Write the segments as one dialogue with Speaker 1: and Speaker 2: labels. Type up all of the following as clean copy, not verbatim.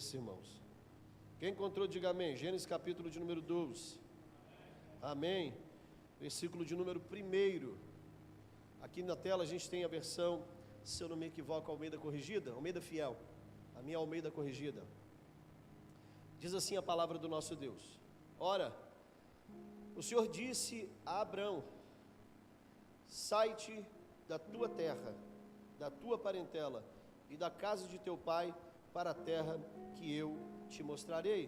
Speaker 1: desses irmãos. Quem encontrou, diga amém. Gênesis capítulo de número 12. Amém. Versículo de número 1. Aqui na tela a gente tem a versão, se eu não me equivoco, Almeida corrigida, Almeida fiel. A minha Almeida corrigida. Diz assim a palavra do nosso Deus: ora, o Senhor disse a Abrão: sai-te da tua terra, da tua parentela e da casa de teu pai para a terra que eu te mostrarei.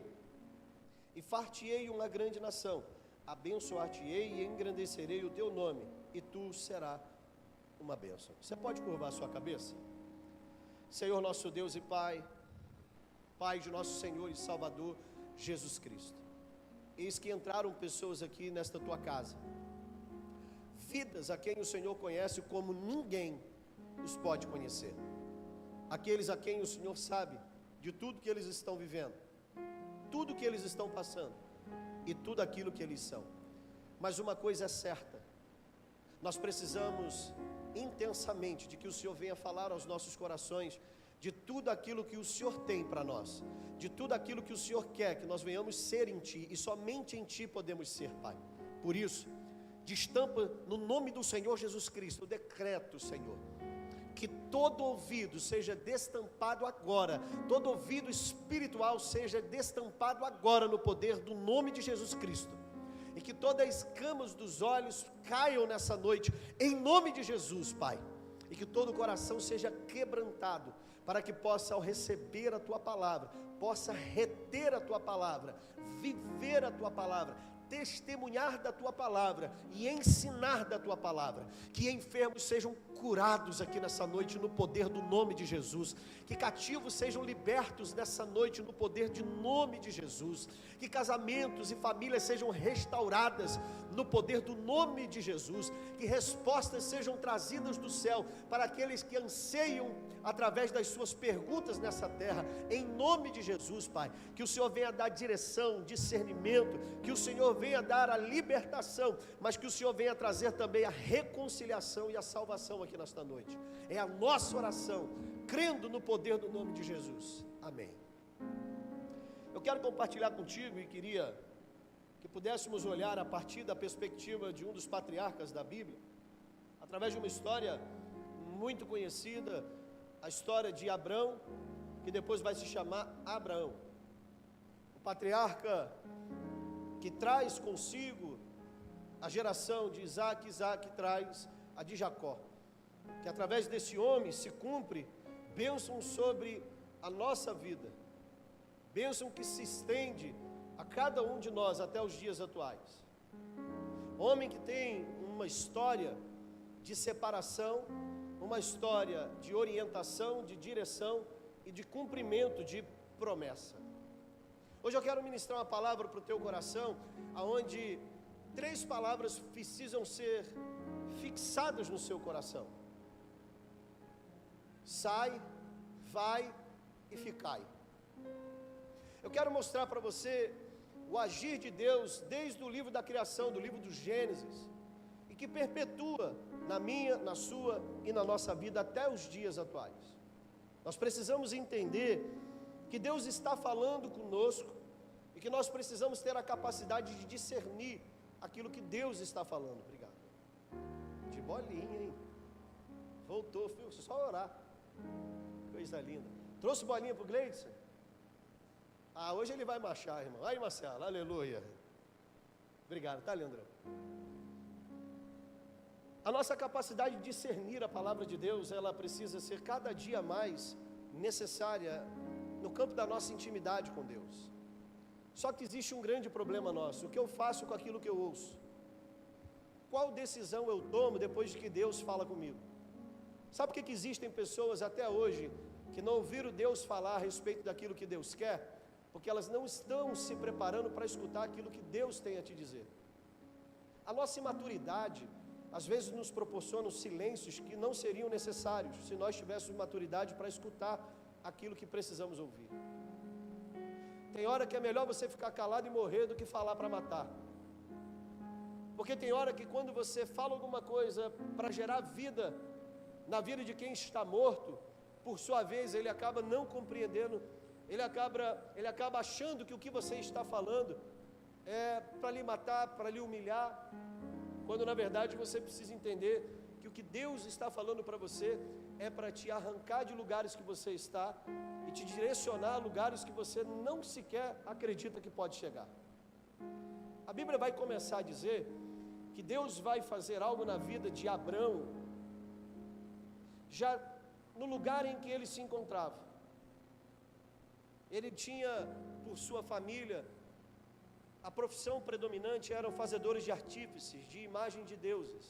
Speaker 1: E far-te-ei uma grande nação, abençoar-te-ei e engrandecerei o teu nome, e tu serás uma bênção. Você pode curvar a sua cabeça? Senhor nosso Deus e Pai, Pai de nosso Senhor e Salvador Jesus Cristo, eis que entraram pessoas aqui nesta tua casa, vidas a quem o Senhor conhece como ninguém os pode conhecer, aqueles a quem o Senhor sabe de tudo que eles estão vivendo, tudo que eles estão passando e tudo aquilo que eles são. Mas uma coisa é certa: nós precisamos intensamente de que o Senhor venha falar aos nossos corações de tudo aquilo que o Senhor tem para nós, de tudo aquilo que o Senhor quer que nós venhamos ser em Ti, e somente em Ti podemos ser, Pai. Por isso, destampa no nome do Senhor Jesus Cristo o decreto, Senhor, que todo ouvido seja destampado agora, todo ouvido espiritual seja destampado agora no poder do nome de Jesus Cristo, e que todas as escamas dos olhos caiam nessa noite, em nome de Jesus, Pai, e que todo o coração seja quebrantado, para que possa, ao receber a Tua palavra, possa reter a Tua palavra, viver a Tua palavra, testemunhar da Tua palavra e ensinar da Tua palavra, que enfermos sejam curados aqui nessa noite no poder do nome de Jesus, que cativos sejam libertos nessa noite no poder do nome de Jesus, que casamentos e famílias sejam restauradas no poder do nome de Jesus, que respostas sejam trazidas do céu para aqueles que anseiam através das suas perguntas nessa terra, em nome de Jesus, Pai, que o Senhor venha dar direção, discernimento, que o Senhor venha dar a libertação, mas que o Senhor venha trazer também a reconciliação e a salvação aqui nesta noite. É a nossa oração, crendo no poder do nome de Jesus. Amém. Eu quero compartilhar contigo e queria que pudéssemos olhar a partir da perspectiva de um dos patriarcas da Bíblia, através de uma história muito conhecida, a história de Abrão, que depois vai se chamar Abraão, o patriarca que traz consigo a geração de Isaac. Isaac traz a de Jacó, que através desse homem se cumpre bênção sobre a nossa vida, bênção que se estende a cada um de nós até os dias atuais. Homem que tem uma história de separação, uma história de orientação, de direção e de cumprimento de promessa. Hoje eu quero ministrar uma palavra para o teu coração, aonde 3 palavras precisam ser fixadas no seu coração: sai, vai e ficai. Eu quero mostrar para você o agir de Deus desde o livro da criação, do livro do Gênesis, e que perpetua na minha, na sua e na nossa vida até os dias atuais. Nós precisamos entender que Deus está falando conosco e que nós precisamos ter a capacidade de discernir aquilo que Deus está falando. Obrigado. De bolinha, hein? Voltou, filho, só orar. Coisa linda. Trouxe bolinha para o Gleidson? Hoje ele vai marchar, irmão. Aí, Marcelo, aleluia. Obrigado, tá, Leandrão? A nossa capacidade de discernir a palavra de Deus, ela precisa ser cada dia mais necessária no campo da nossa intimidade com Deus. Só que existe um grande problema nosso: o que eu faço com aquilo que eu ouço? Qual decisão eu tomo depois de que Deus fala comigo? Sabe por que existem pessoas até hoje que não ouviram Deus falar a respeito daquilo que Deus quer? Porque elas não estão se preparando para escutar aquilo que Deus tem a te dizer. A nossa imaturidade às vezes nos proporciona silêncios que não seriam necessários se nós tivéssemos maturidade para escutar aquilo que precisamos ouvir. Tem hora que é melhor você ficar calado e morrer do que falar para matar. Porque tem hora que quando você fala alguma coisa para gerar vida na vida de quem está morto, por sua vez ele acaba não compreendendo ele acaba achando que o que você está falando é para lhe matar, para lhe humilhar, quando na verdade você precisa entender que o que Deus está falando para você é para te arrancar de lugares que você está e te direcionar a lugares que você não sequer acredita que pode chegar. A Bíblia vai começar a dizer que Deus vai fazer algo na vida de Abrão, já no lugar em que ele se encontrava. Ele tinha, por sua família, a profissão predominante eram fazedores de artífices, de imagem de deuses.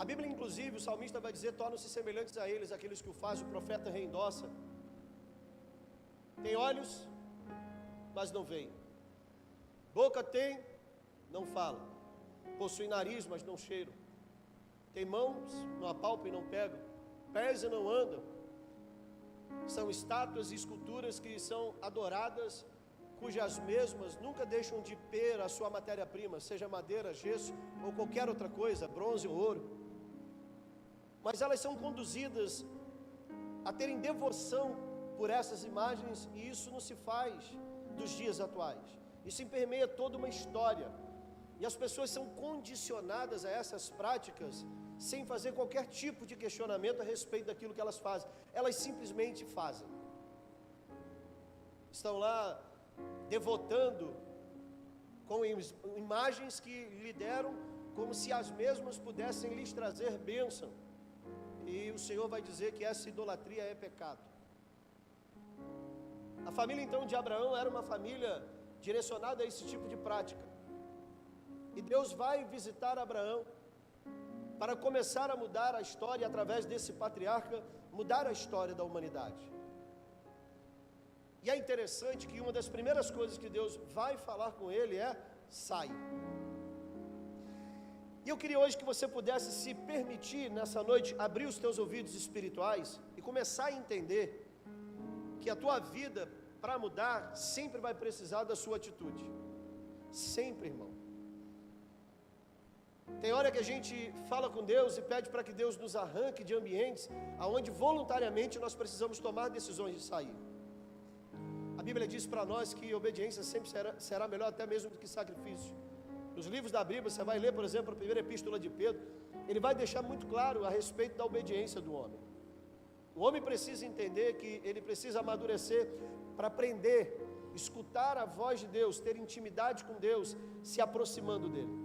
Speaker 1: A Bíblia, inclusive, o salmista vai dizer: tornam-se semelhantes a eles, aqueles que o fazem, o profeta reendossa. Tem olhos, mas não veem. Boca tem, não fala. Possui nariz, mas não cheiram. Tem mãos, não apalpam e não pegam. Pés e não andam. São estátuas e esculturas que são adoradas, cujas mesmas nunca deixam de ter a sua matéria-prima, seja madeira, gesso ou qualquer outra coisa, bronze ou ouro. Mas elas são conduzidas a terem devoção por essas imagens, e isso não se faz dos dias atuais. Isso permeia toda uma história, e as pessoas são condicionadas a essas práticas sem fazer qualquer tipo de questionamento a respeito daquilo que elas fazem. Elas simplesmente fazem. Estão lá devotando com imagens que lhe deram, como se as mesmas pudessem lhes trazer bênção. E o Senhor vai dizer que essa idolatria é pecado. A família então de Abraão era uma família direcionada a esse tipo de prática. E Deus vai visitar Abraão para começar a mudar a história, através desse patriarca, mudar a história da humanidade. E é interessante que uma das primeiras coisas que Deus vai falar com ele é: sai. E eu queria hoje que você pudesse se permitir, nessa noite, abrir os teus ouvidos espirituais e começar a entender que a tua vida, para mudar, sempre vai precisar da sua atitude. Sempre, irmão. Tem hora que a gente fala com Deus e pede para que Deus nos arranque de ambientes onde voluntariamente nós precisamos tomar decisões de sair. A Bíblia diz para nós que obediência sempre será melhor até mesmo do que sacrifício. Nos livros da Bíblia, você vai ler, por exemplo, a primeira epístola de Pedro, ele vai deixar muito claro a respeito da obediência do homem. O homem precisa entender que ele precisa amadurecer para aprender, escutar a voz de Deus, ter intimidade com Deus, se aproximando dele.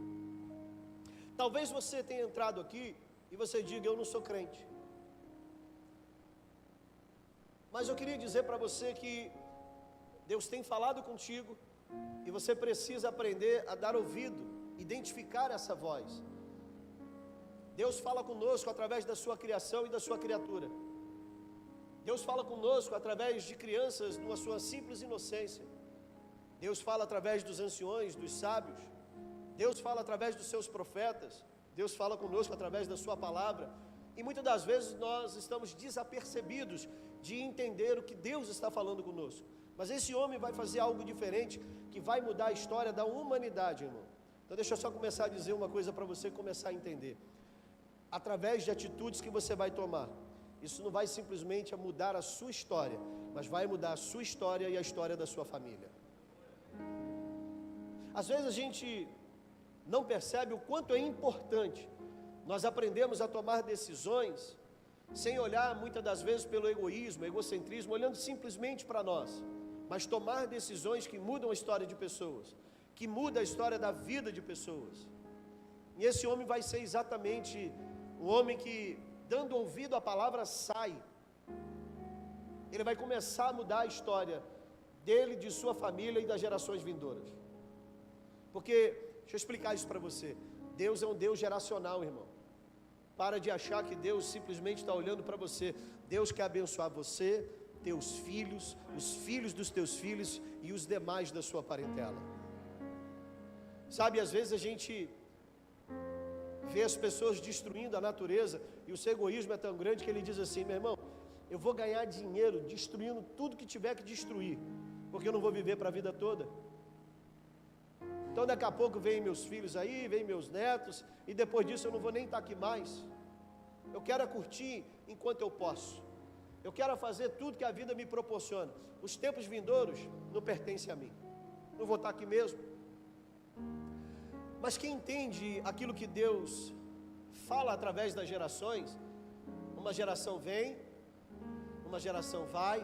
Speaker 1: Talvez você tenha entrado aqui e você diga: eu não sou crente. Mas eu queria dizer para você que Deus tem falado contigo e você precisa aprender a dar ouvido, identificar essa voz. Deus fala conosco através da sua criação e da sua criatura. Deus fala conosco através de crianças numa sua simples inocência. Deus fala através dos anciões, dos sábios. Deus fala através dos seus profetas. Deus fala conosco através da sua palavra. E muitas das vezes nós estamos desapercebidos de entender o que Deus está falando conosco. Mas esse homem vai fazer algo diferente, que vai mudar a história da humanidade, irmão. Então deixa eu só começar a dizer uma coisa para você começar a entender. Através de atitudes que você vai tomar, isso não vai simplesmente mudar a sua história, mas vai mudar a sua história e a história da sua família. Às vezes a gente não percebe o quanto é importante nós aprendemos a tomar decisões sem olhar muitas das vezes pelo egoísmo, egocentrismo, olhando simplesmente para nós, mas tomar decisões que mudam a história de pessoas, que mudam a história da vida de pessoas. E esse homem vai ser exatamente o homem que, dando ouvido à palavra, sai. Ele vai começar a mudar a história dele, de sua família e das gerações vindouras. Porque, deixa eu explicar isso para você, Deus é um Deus geracional, irmão. Para de achar que Deus simplesmente está olhando para você. Deus quer abençoar você, teus filhos, os filhos dos teus filhos e os demais da sua parentela. Sabe, às vezes a gente vê as pessoas destruindo a natureza, e o seu egoísmo é tão grande que ele diz assim: meu irmão, eu vou ganhar dinheiro destruindo tudo que tiver que destruir, porque eu não vou viver para a vida toda. Então daqui a pouco vem meus filhos aí, vem meus netos, e depois disso eu não vou nem estar aqui mais. Eu quero curtir enquanto eu posso. eu quero fazer tudo que a vida me proporciona. Os tempos vindouros não pertencem a mim. Não vou estar aqui mesmo. Mas quem entende aquilo que Deus fala através das gerações, uma geração vem, uma geração vai,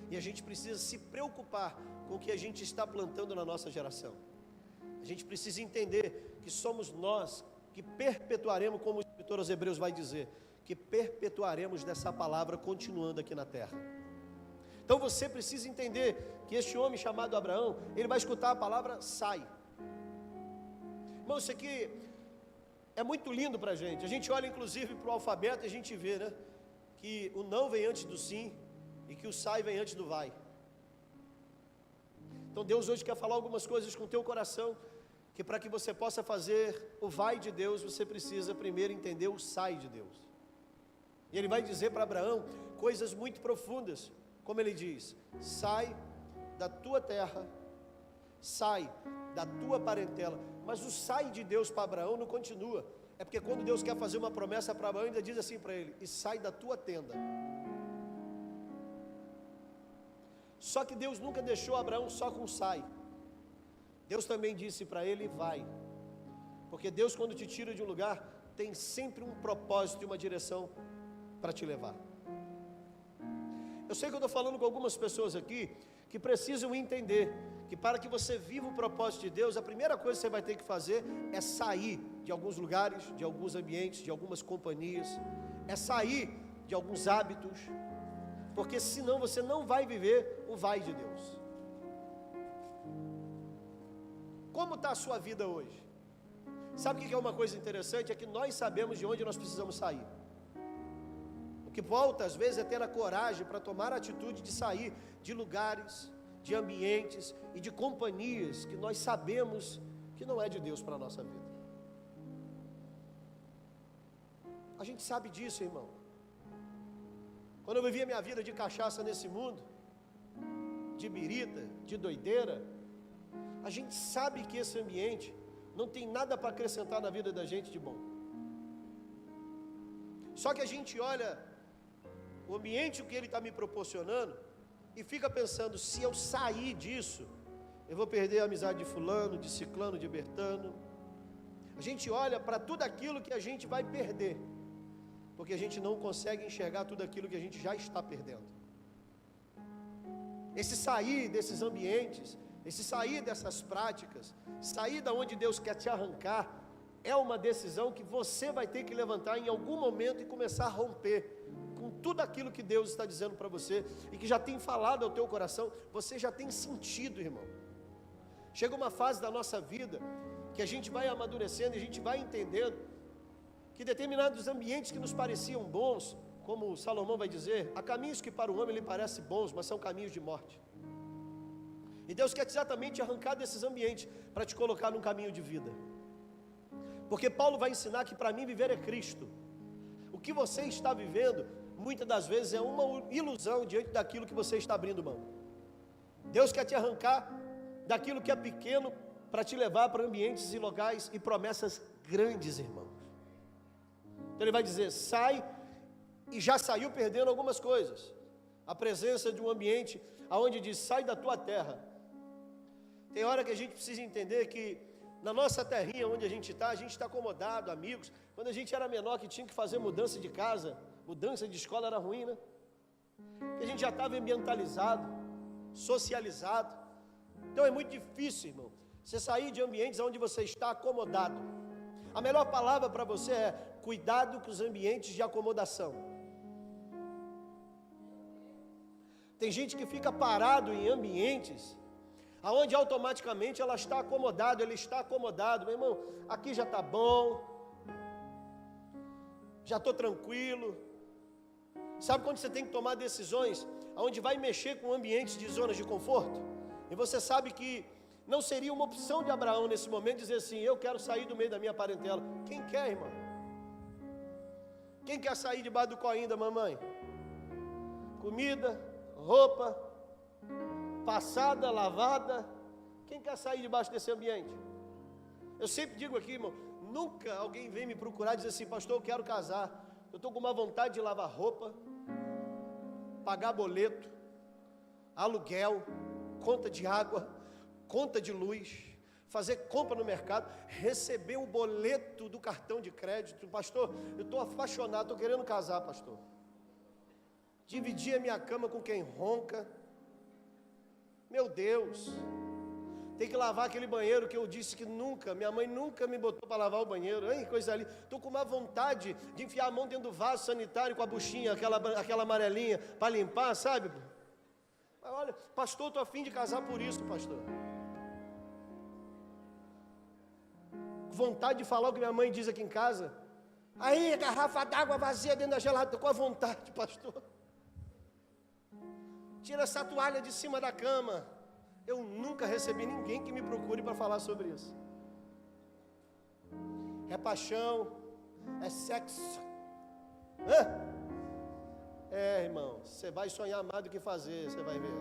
Speaker 1: e a gente precisa se preocupar com o que a gente está plantando na nossa geração. A gente precisa entender que somos nós que perpetuaremos, como o escritor aos Hebreus vai dizer, que perpetuaremos dessa palavra continuando aqui na terra. Então você precisa entender que este homem chamado Abraão, ele vai escutar a palavra sai. Irmão, isso aqui é muito lindo para a gente olha inclusive para o alfabeto e a gente vê, né, que o não vem antes do sim e que o sai vem antes do vai. Então Deus hoje quer falar algumas coisas com o teu coração, que para que você possa fazer o vai de Deus, você precisa primeiro entender o sai de Deus. E ele vai dizer para Abraão coisas muito profundas, como ele diz: sai da tua terra, sai da tua parentela. Mas o sai de Deus para Abraão não continua. É porque quando Deus quer fazer uma promessa para Abraão, ainda diz assim para ele: e sai da tua tenda. Só que Deus nunca deixou Abraão só com sai. Deus também disse para ele: vai. Porque Deus, quando te tira de um lugar, tem sempre um propósito e uma direção para te levar. Eu sei que eu estou falando com algumas pessoas aqui que precisam entender que para que você viva o propósito de Deus, a primeira coisa que você vai ter que fazer é sair de alguns lugares, de alguns ambientes, de algumas companhias, é sair de alguns hábitos, porque senão você não vai viver o vai de Deus. Como está a sua vida hoje? Sabe o que é uma coisa interessante? É que nós sabemos de onde nós precisamos sair. O que volta às vezes é ter a coragem para tomar a atitude de sair de lugares, de ambientes e de companhias que nós sabemos que não é de Deus para a nossa vida. A gente sabe disso, irmão. Quando eu vivia minha vida de cachaça nesse mundo, de birita, de doideira, a gente sabe que esse ambiente não tem nada para acrescentar na vida da gente de bom. Só que a gente olha o ambiente que ele está me proporcionando e fica pensando: se eu sair disso, eu vou perder a amizade de fulano, de ciclano, de bertano. A gente olha para tudo aquilo que a gente vai perder, porque a gente não consegue enxergar tudo aquilo que a gente já está perdendo. Esse sair desses ambientes, esse sair dessas práticas, sair da onde Deus quer te arrancar, é uma decisão que você vai ter que levantar em algum momento e começar a romper com tudo aquilo que Deus está dizendo para você e que já tem falado ao teu coração. Você já tem sentido, irmão. Chega uma fase da nossa vida que a gente vai amadurecendo e a gente vai entendendo que determinados ambientes que nos pareciam bons, como Salomão vai dizer, há caminhos que para o homem lhe parecem bons, mas são caminhos de morte. E Deus quer exatamente te arrancar desses ambientes para te colocar num caminho de vida. Porque Paulo vai ensinar que para mim viver é Cristo. O que você está vivendo, muitas das vezes é uma ilusão diante daquilo que você está abrindo mão. Deus quer te arrancar daquilo que é pequeno para te levar para ambientes e locais e promessas grandes, irmãos. Então ele vai dizer: sai, e já saiu perdendo algumas coisas. A presença de um ambiente onde diz: sai da tua terra. Tem hora que a gente precisa entender que na nossa terrinha onde a gente está acomodado, amigos. Quando a gente era menor, que tinha que fazer mudança de casa, mudança de escola era ruim, né? Porque a gente já estava ambientalizado, socializado. Então é muito difícil, irmão, você sair de ambientes onde você está acomodado. A melhor palavra para você é: cuidado com os ambientes de acomodação. Tem gente que fica parado em ambientes aonde automaticamente ela está acomodado, ele está acomodado. Meu irmão, aqui já está bom, já estou tranquilo. Sabe quando você tem que tomar decisões aonde vai mexer com ambientes de zonas de conforto? E você sabe que não seria uma opção de Abraão nesse momento dizer assim: eu quero sair do meio da minha parentela. Quem quer, irmão? Quem quer sair debaixo do coinho da mamãe? Comida, roupa, passada, lavada. Quem quer sair debaixo desse ambiente? Eu sempre digo aqui, irmão, nunca alguém vem me procurar e dizer assim: pastor, eu quero casar, eu estou com uma vontade de lavar roupa, pagar boleto, aluguel, conta de água, conta de luz, fazer compra no mercado, receber o boleto do cartão de crédito. Pastor, eu estou apaixonado, estou querendo casar, pastor. Dividir a minha cama com quem ronca. Meu Deus, tem que lavar aquele banheiro que eu disse que nunca, minha mãe nunca me botou para lavar o banheiro. Ai, coisa ali, estou com uma vontade de enfiar a mão dentro do vaso sanitário com a buchinha, aquela amarelinha, para limpar, sabe? Mas olha, pastor, estou a fim de casar por isso, pastor. Vontade de falar o que minha mãe diz aqui em casa. Aí, garrafa d'água vazia dentro da geladeira, estou com a vontade, pastor. Tira essa toalha de cima da cama. Eu nunca recebi ninguém que me procure para falar sobre isso. É paixão, é sexo. É, irmão, você vai sonhar mais do que fazer, você vai ver.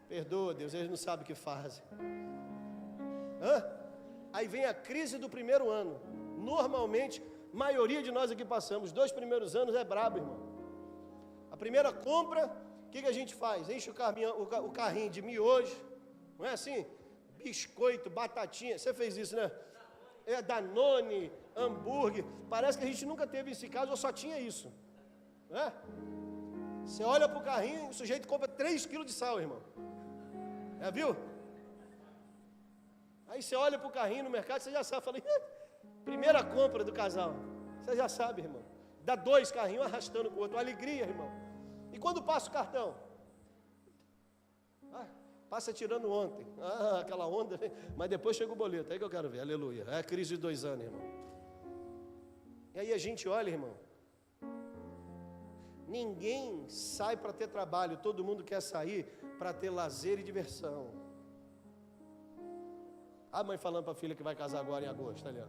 Speaker 1: Perdoa, Deus, eles não sabem o que fazem. Aí vem a crise do primeiro ano. Normalmente, a maioria de nós aqui passamos. Os 2 primeiros anos é brabo, irmão. A primeira compra, o que a gente faz? Enche o carrinho de miojo, não é assim? Biscoito, batatinha, você fez isso, né? É Danone, hambúrguer. Parece que a gente nunca teve esse caso, ou só tinha isso, não é? Você olha para o carrinho, o sujeito compra 3 quilos de sal, irmão. Viu? Aí você olha para o carrinho no mercado, você já sabe, fala, primeira compra do casal, você já sabe, irmão. Dá 2 carrinhos arrastando com o outro, alegria, irmão. E quando passa o cartão? Passa tirando ontem. Aquela onda, mas depois chega o boleto, aí que eu quero ver, aleluia. É a crise de 2 anos, irmão. E aí a gente olha, irmão, ninguém sai para ter trabalho, todo mundo quer sair para ter lazer e diversão. A mãe falando para a filha que vai casar agora em agosto, ali, ó.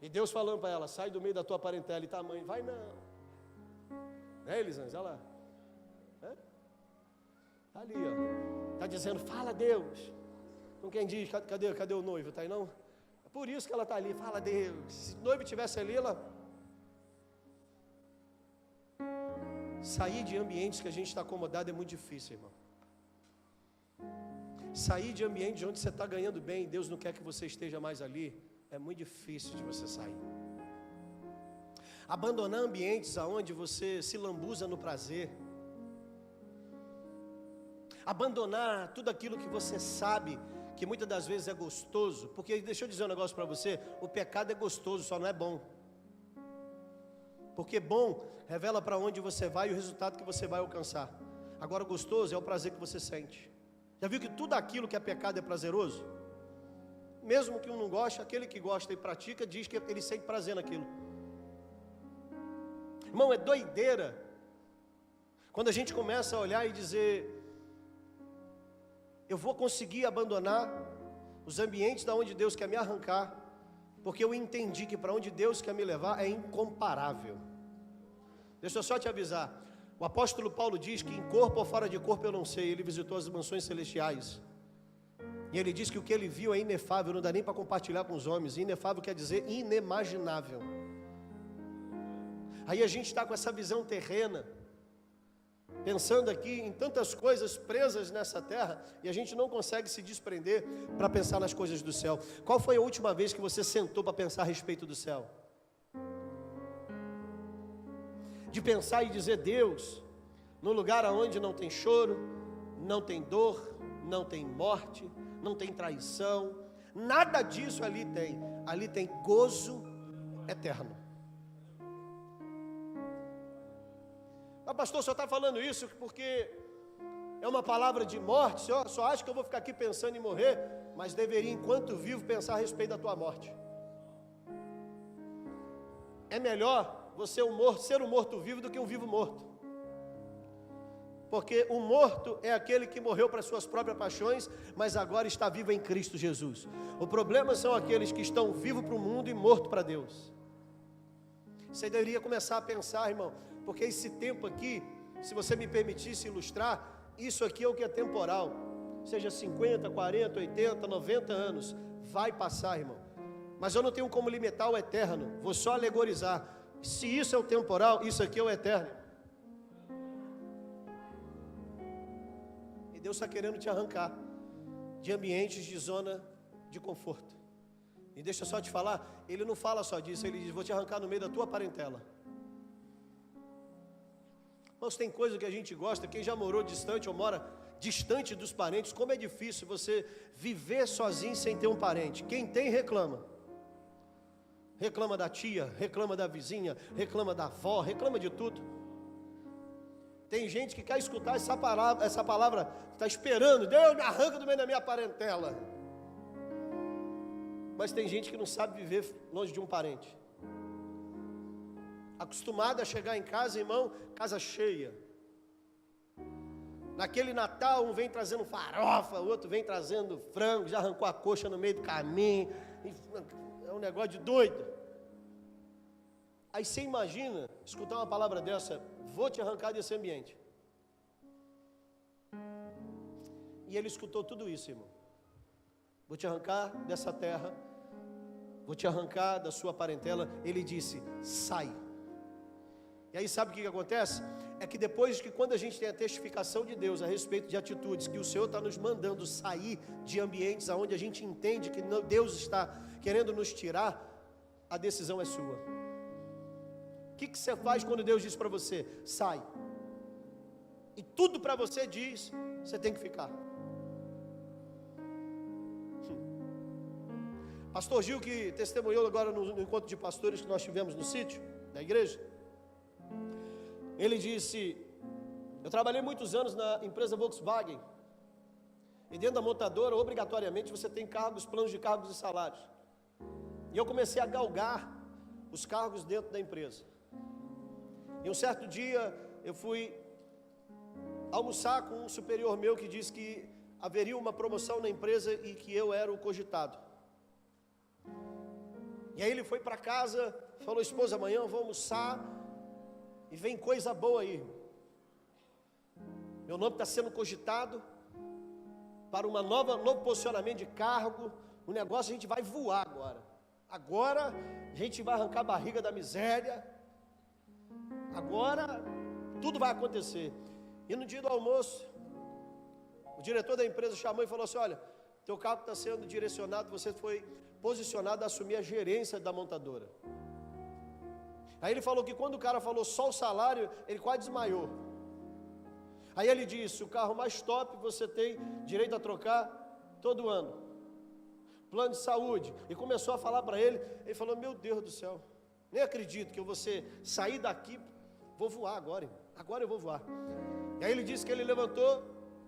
Speaker 1: E Deus falando para ela, sai do meio da tua parentela. E tá, mãe, vai não. Elisângela, olha lá. Ali, ó. Está dizendo, fala Deus. Com quem diz, cadê o noivo? Está aí não? É por isso que ela está ali, fala Deus. Se o noivo estivesse ali, ela... Sair de ambientes que a gente está acomodado é muito difícil, irmão. Sair de ambientes onde você está ganhando bem, Deus não quer que você esteja mais ali, é muito difícil de você sair. Abandonar ambientes onde você se lambuza no prazer. Abandonar tudo aquilo que você sabe que muitas das vezes é gostoso. Porque deixa eu dizer um negócio para você, o pecado é gostoso, só não é bom. Porque bom revela para onde você vai e o resultado que você vai alcançar. Agora gostoso é o prazer que você sente. Já viu que tudo aquilo que é pecado é prazeroso? Mesmo que um não goste, aquele que gosta e pratica diz que ele sente prazer naquilo. Irmão, é doideira quando a gente começa a olhar e dizer, eu vou conseguir abandonar os ambientes da onde Deus quer me arrancar, porque eu entendi que para onde Deus quer me levar é incomparável. Deixa eu só te avisar, o apóstolo Paulo diz que em corpo ou fora de corpo eu não sei, ele visitou as mansões celestiais, e ele diz que o que ele viu é inefável, não dá nem para compartilhar com os homens. Inefável quer dizer inimaginável. Aí a gente está com essa visão terrena, pensando aqui em tantas coisas presas nessa terra, e a gente não consegue se desprender para pensar nas coisas do céu. Qual foi a última vez que você sentou para pensar a respeito do céu? De pensar e dizer, Deus, no lugar onde não tem choro, não tem dor, não tem morte, não tem traição, nada disso ali tem gozo eterno. Ah, pastor, o senhor está falando isso porque é uma palavra de morte, o senhor só acha que eu vou ficar aqui pensando em morrer, mas deveria, enquanto vivo, pensar a respeito da tua morte. É melhor você ser um morto vivo do que um vivo morto. Porque o morto é aquele que morreu para suas próprias paixões, mas agora está vivo em Cristo Jesus. O problema são aqueles que estão vivos para o mundo e mortos para Deus. Você deveria começar a pensar, irmão, porque esse tempo aqui, se você me permitisse ilustrar, isso aqui é o que é temporal. Seja 50, 40, 80, 90 anos, vai passar, irmão. Mas eu não tenho como limitar o eterno, vou só alegorizar. Se isso é o temporal, isso aqui é o eterno. E Deus está querendo te arrancar de ambientes de zona de conforto. E deixa eu só te falar, Ele não fala só disso, Ele diz, vou te arrancar no meio da tua parentela. Mas tem coisa que a gente gosta, quem já morou distante ou mora distante dos parentes, como é difícil você viver sozinho sem ter um parente. Quem tem reclama. Reclama da tia, reclama da vizinha, reclama da avó, reclama de tudo. Tem gente que quer escutar essa palavra, está esperando, Deus me arranca do meio da minha parentela. Mas tem gente que não sabe viver longe de um parente. Acostumado a chegar em casa, irmão, casa cheia. Naquele Natal, um vem trazendo farofa, o outro vem trazendo frango, já arrancou a coxa no meio do caminho. É um negócio de doido. Aí você imagina, escutar uma palavra dessa, vou te arrancar desse ambiente. E ele escutou tudo isso, irmão. Vou te arrancar dessa terra, vou te arrancar da sua parentela. Ele disse, sai. E aí sabe o que acontece? É que depois que quando a gente tem a testificação de Deus a respeito de atitudes que o Senhor está nos mandando sair de ambientes onde a gente entende que Deus está querendo nos tirar, a decisão é sua. O que você faz quando Deus diz para você, sai? E tudo para você diz, você tem que ficar. Pastor Gil, que testemunhou agora no encontro de pastores que nós tivemos no sítio, da igreja, ele disse, eu trabalhei muitos anos na empresa Volkswagen, e dentro da montadora, obrigatoriamente, você tem cargos, planos de cargos e salários. E eu comecei a galgar os cargos dentro da empresa. E um certo dia, eu fui almoçar com um superior meu que disse que haveria uma promoção na empresa e que eu era o cogitado. E aí ele foi para casa, falou, esposa, amanhã eu vou almoçar e vem coisa boa aí. Meu nome está sendo cogitado para um novo posicionamento de cargo. O negócio a gente vai voar agora. Agora a gente vai arrancar a barriga da miséria. Agora tudo vai acontecer. E no dia do almoço, o diretor da empresa chamou e falou assim, olha, teu cargo está sendo direcionado, você foi posicionado a assumir a gerência da montadora. Aí ele falou que quando o cara falou só o salário, ele quase desmaiou. Aí ele disse, o carro mais top você tem direito a trocar todo ano. Plano de saúde. E começou a falar para ele, ele falou, meu Deus do céu, nem acredito que eu vou sair daqui, vou voar agora, agora eu vou voar. E aí ele disse que ele levantou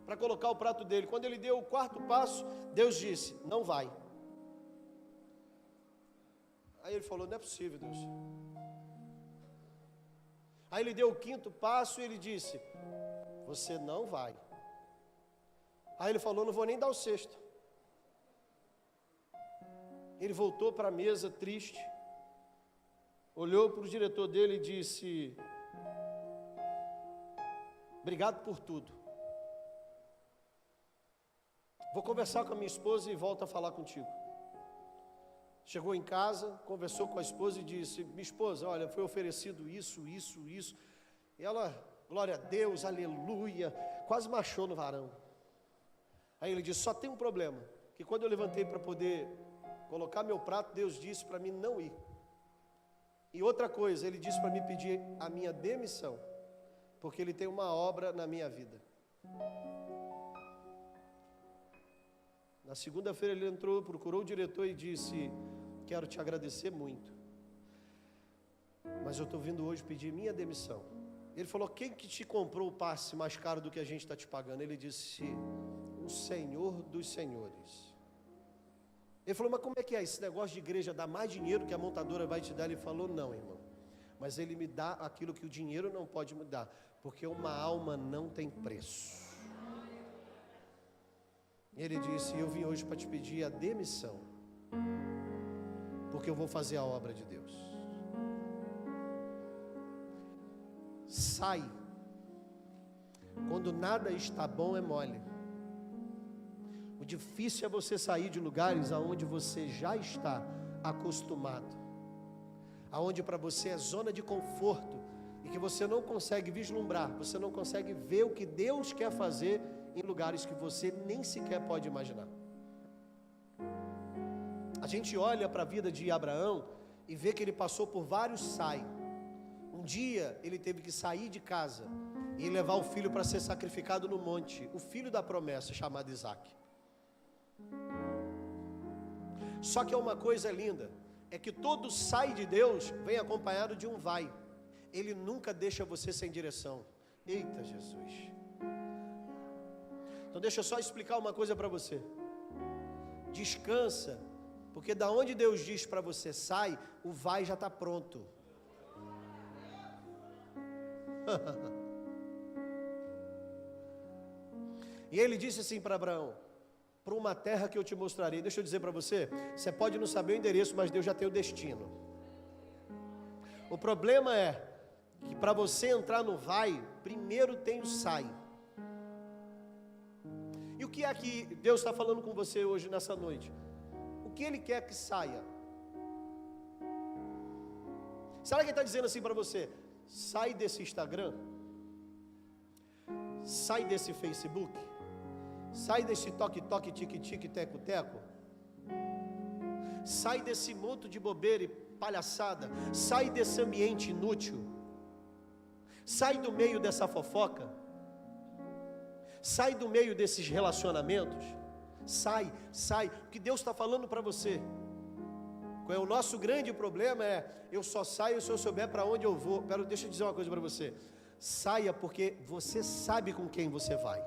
Speaker 1: para colocar o prato dele. Quando ele deu o quarto passo, Deus disse, não vai. Aí ele falou, não é possível, Deus. Aí ele deu o quinto passo e ele disse, você não vai. Aí ele falou, não vou nem dar o sexto. Ele voltou para a mesa triste, olhou para o diretor dele e disse, obrigado por tudo. Vou conversar com a minha esposa e volto a falar contigo. Chegou em casa, conversou com a esposa e disse, minha esposa, olha, foi oferecido isso. E ela, glória a Deus, aleluia, quase marchou no varão. Aí ele disse, só tem um problema, que quando eu levantei para poder colocar meu prato, Deus disse para mim não ir. E outra coisa, ele disse para mim pedir a minha demissão, porque ele tem uma obra na minha vida. Na segunda-feira ele entrou, procurou o diretor e disse, quero te agradecer muito, mas eu estou vindo hoje pedir minha demissão. Ele falou, quem que te comprou o passe mais caro do que a gente está te pagando? Ele disse, o Senhor dos Senhores. Ele falou, mas como é que é? Esse negócio de igreja dá mais dinheiro que a montadora vai te dar? Ele falou, não, irmão, mas ele me dá aquilo que o dinheiro não pode me dar, porque uma alma não tem preço. Ele disse, eu vim hoje para te pedir a demissão, porque eu vou fazer a obra de Deus. Sai. Quando nada está bom é mole. O difícil é você sair de lugares aonde você já está acostumado. aonde para você é zona de conforto e que você não consegue vislumbrar, você não consegue ver o que Deus quer fazer em lugares que você nem sequer pode imaginar. A gente olha para a vida de Abraão e vê que ele passou por vários sai. Um dia ele teve que sair de casa e levar o filho para ser sacrificado no monte, o filho da promessa chamado Isaac. Só que é uma coisa linda, é que todo sai de Deus vem acompanhado de um vai. Ele nunca deixa você sem direção. Eita Jesus. Então deixa eu só explicar uma coisa para você. Descansa, porque da onde Deus diz para você sai, o vai já está pronto. E ele disse assim para Abraão: para uma terra que eu te mostrarei. Deixa eu dizer para você, você pode não saber o endereço, mas Deus já tem o destino. O problema é que para você entrar no vai, primeiro tem o sai. E o que é que Deus está falando com você hoje nessa noite? O que Ele quer que saia? Será que Ele está dizendo assim para você? Sai desse Instagram, sai desse Facebook, sai desse toque-toque, tique-tique, teco-teco, sai desse monte de bobeira e palhaçada, sai desse ambiente inútil, sai do meio dessa fofoca, sai do meio desses relacionamentos, sai, o que Deus está falando para você. Qual é o nosso grande problema? Eu só saio se eu souber para onde eu vou. Deixa eu dizer uma coisa para você. Saia porque você sabe com quem você vai.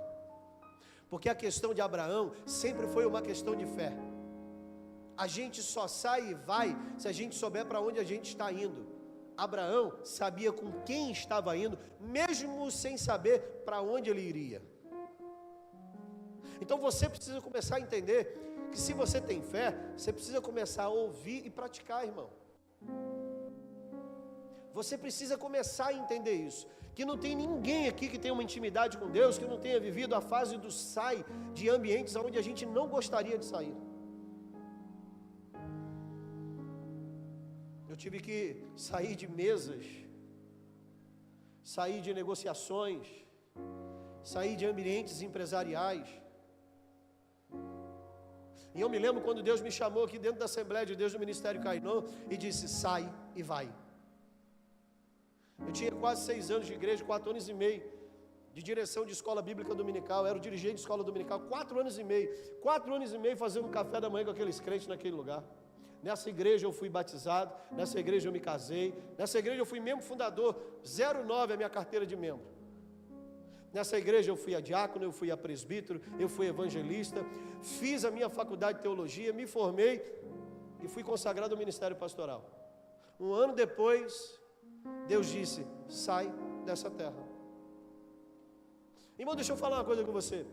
Speaker 1: Porque a questão de Abraão sempre foi uma questão de fé. A gente só sai e vai se a gente souber para onde a gente está indo. Abraão sabia com quem estava indo, mesmo sem saber para onde ele iria. Então você precisa começar a entender que se você tem fé, você precisa começar a ouvir e praticar, irmão. Você precisa começar a entender isso, que não tem ninguém aqui que tenha uma intimidade com Deus, que não tenha vivido a fase do sai, de ambientes onde a gente não gostaria de sair. Eu tive que sair de mesas, sair de negociações, sair de ambientes empresariais. E eu me lembro quando Deus me chamou aqui dentro da Assembleia de Deus do Ministério Cainô e disse: sai e vai. Eu tinha quase 6 anos de igreja, 4 anos e meio de direção de escola bíblica dominical. Eu era o dirigente de escola dominical, 4 anos e meio. 4 anos e meio fazendo um café da manhã com aqueles crentes naquele lugar. Nessa igreja eu fui batizado, nessa igreja eu me casei, nessa igreja eu fui membro fundador, 09 a minha carteira de membro. Nessa igreja eu fui a diácono, eu fui a presbítero, eu fui evangelista, fiz a minha faculdade de teologia, me formei e fui consagrado ao ministério pastoral. Um ano depois, Deus disse: sai dessa terra. Irmão, deixa eu falar uma coisa com você.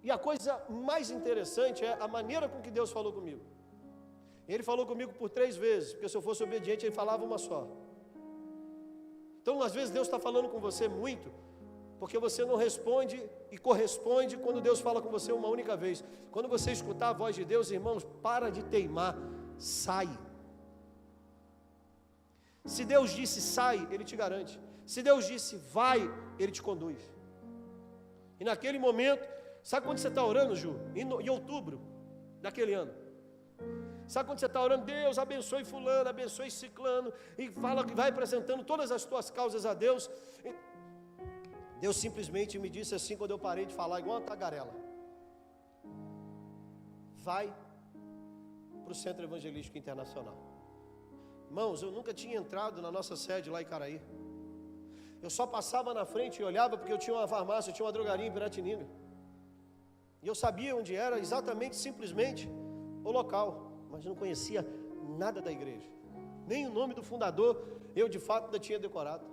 Speaker 1: E a coisa mais interessante é a maneira com que Deus falou comigo. Ele falou comigo por 3 vezes, porque se eu fosse obediente, ele falava uma só. Então, às vezes, Deus está falando com você muito, porque você não responde e corresponde quando Deus fala com você uma única vez. Quando você escutar a voz de Deus, irmãos, para de teimar, sai. Se Deus disse sai, Ele te garante. Se Deus disse vai, Ele te conduz. E naquele momento, sabe quando você está orando, Ju? Em outubro daquele ano. Sabe quando você está orando, Deus abençoe fulano, abençoe ciclano, e fala que vai apresentando todas as tuas causas a Deus. Deus simplesmente me disse assim, quando eu parei de falar igual uma tagarela: vai para o Centro Evangelístico Internacional. Irmãos, eu nunca tinha entrado na nossa sede lá em Caraí. Eu só passava na frente e olhava porque eu tinha uma farmácia, eu tinha uma drogaria em Piratininga. E eu sabia onde era exatamente, simplesmente, o local, mas não conhecia nada da igreja. Nem o nome do fundador eu de fato ainda tinha decorado.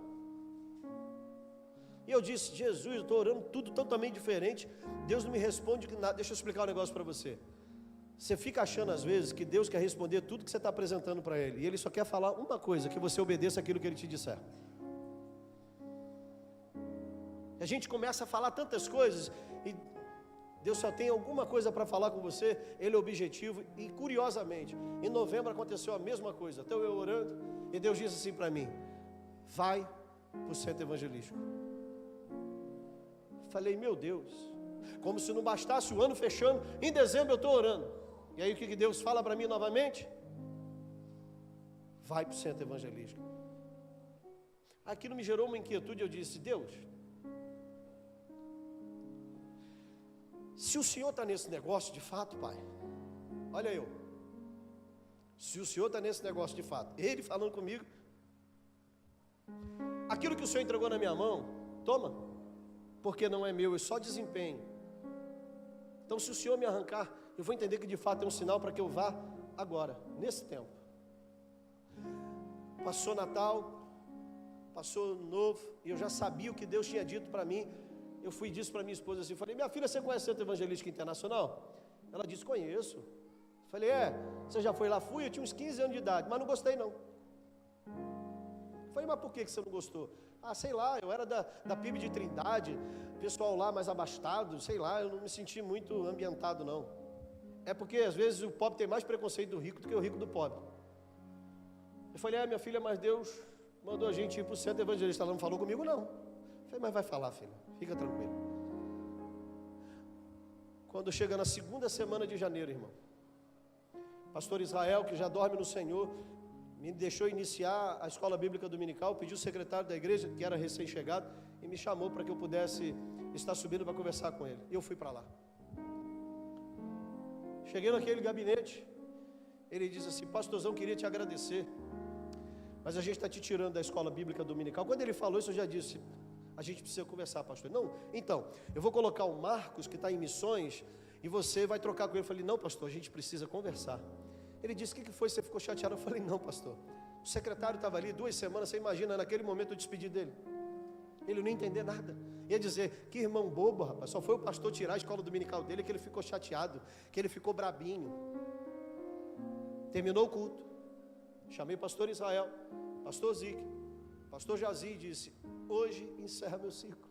Speaker 1: E eu disse: Jesus, eu estou orando tudo totalmente diferente, Deus não me responde nada. Deixa eu explicar um negócio para você. Você fica achando às vezes que Deus quer responder tudo que você está apresentando para Ele, e Ele só quer falar uma coisa: que você obedeça aquilo que Ele te disser. A gente começa a falar tantas coisas, e Deus só tem alguma coisa para falar com você. Ele é objetivo. E curiosamente, em novembro aconteceu a mesma coisa. Então eu orando, E Deus disse assim para mim: vai para o centro evangelístico. Falei, meu Deus, como se não bastasse o ano fechando, em dezembro eu estou orando. E aí o que Deus fala para mim novamente? Vai para o centro evangelístico. Aquilo me gerou uma inquietude, eu disse, Deus, se o Senhor está nesse negócio de fato, Pai, olha eu, se o Senhor está nesse negócio de fato, Ele falando comigo, aquilo que o Senhor entregou na minha mão, toma, porque não é meu, eu só desempenho. Então se o Senhor me arrancar, eu vou entender que de fato é um sinal para que eu vá agora, nesse tempo. Passou Natal, passou Ano Novo, e eu já sabia o que Deus tinha dito para mim. Eu fui e disse para minha esposa assim, falei, minha filha, você conhece o Centro Evangelístico Internacional? Ela disse, conheço. Falei, você já foi lá? Fui, eu tinha uns 15 anos de idade, mas não gostei não. Falei, mas por que você não gostou? Ah, sei lá, eu era da PIB de Trindade, pessoal lá mais abastado, sei lá, eu não me senti muito ambientado não. É porque às vezes o pobre tem mais preconceito do rico do que o rico do pobre. Eu falei, minha filha, mas Deus mandou a gente ir para o centro evangelista. Ela não falou comigo não. Eu falei, mas vai falar, filha, fica tranquilo. Quando chega na segunda semana de janeiro, irmão, pastor Israel, que já dorme no Senhor, me deixou iniciar a escola bíblica dominical, pediu o secretário da igreja, que era recém-chegado, e me chamou para que eu pudesse estar subindo para conversar com ele. E eu fui para lá. Cheguei naquele gabinete, ele disse assim, pastorzão, queria te agradecer, mas a gente está te tirando da escola bíblica dominical. Quando ele falou isso, eu já disse, a gente precisa conversar, pastor. Não, então, eu vou colocar o Marcos, que está em missões, e você vai trocar com ele. Eu falei, não, pastor, a gente precisa conversar. Ele disse, o que foi? Você ficou chateado? Eu falei, não, pastor, o secretário estava ali 2 semanas, você imagina, naquele momento eu despedi dele. Ele não ia entender nada, ia dizer, que irmão bobo, rapaz, só foi o pastor tirar a escola dominical dele, que ele ficou chateado, que ele ficou brabinho. Terminou o culto, chamei o pastor Israel, pastor Zique, pastor Jazi, e disse, hoje encerra meu ciclo.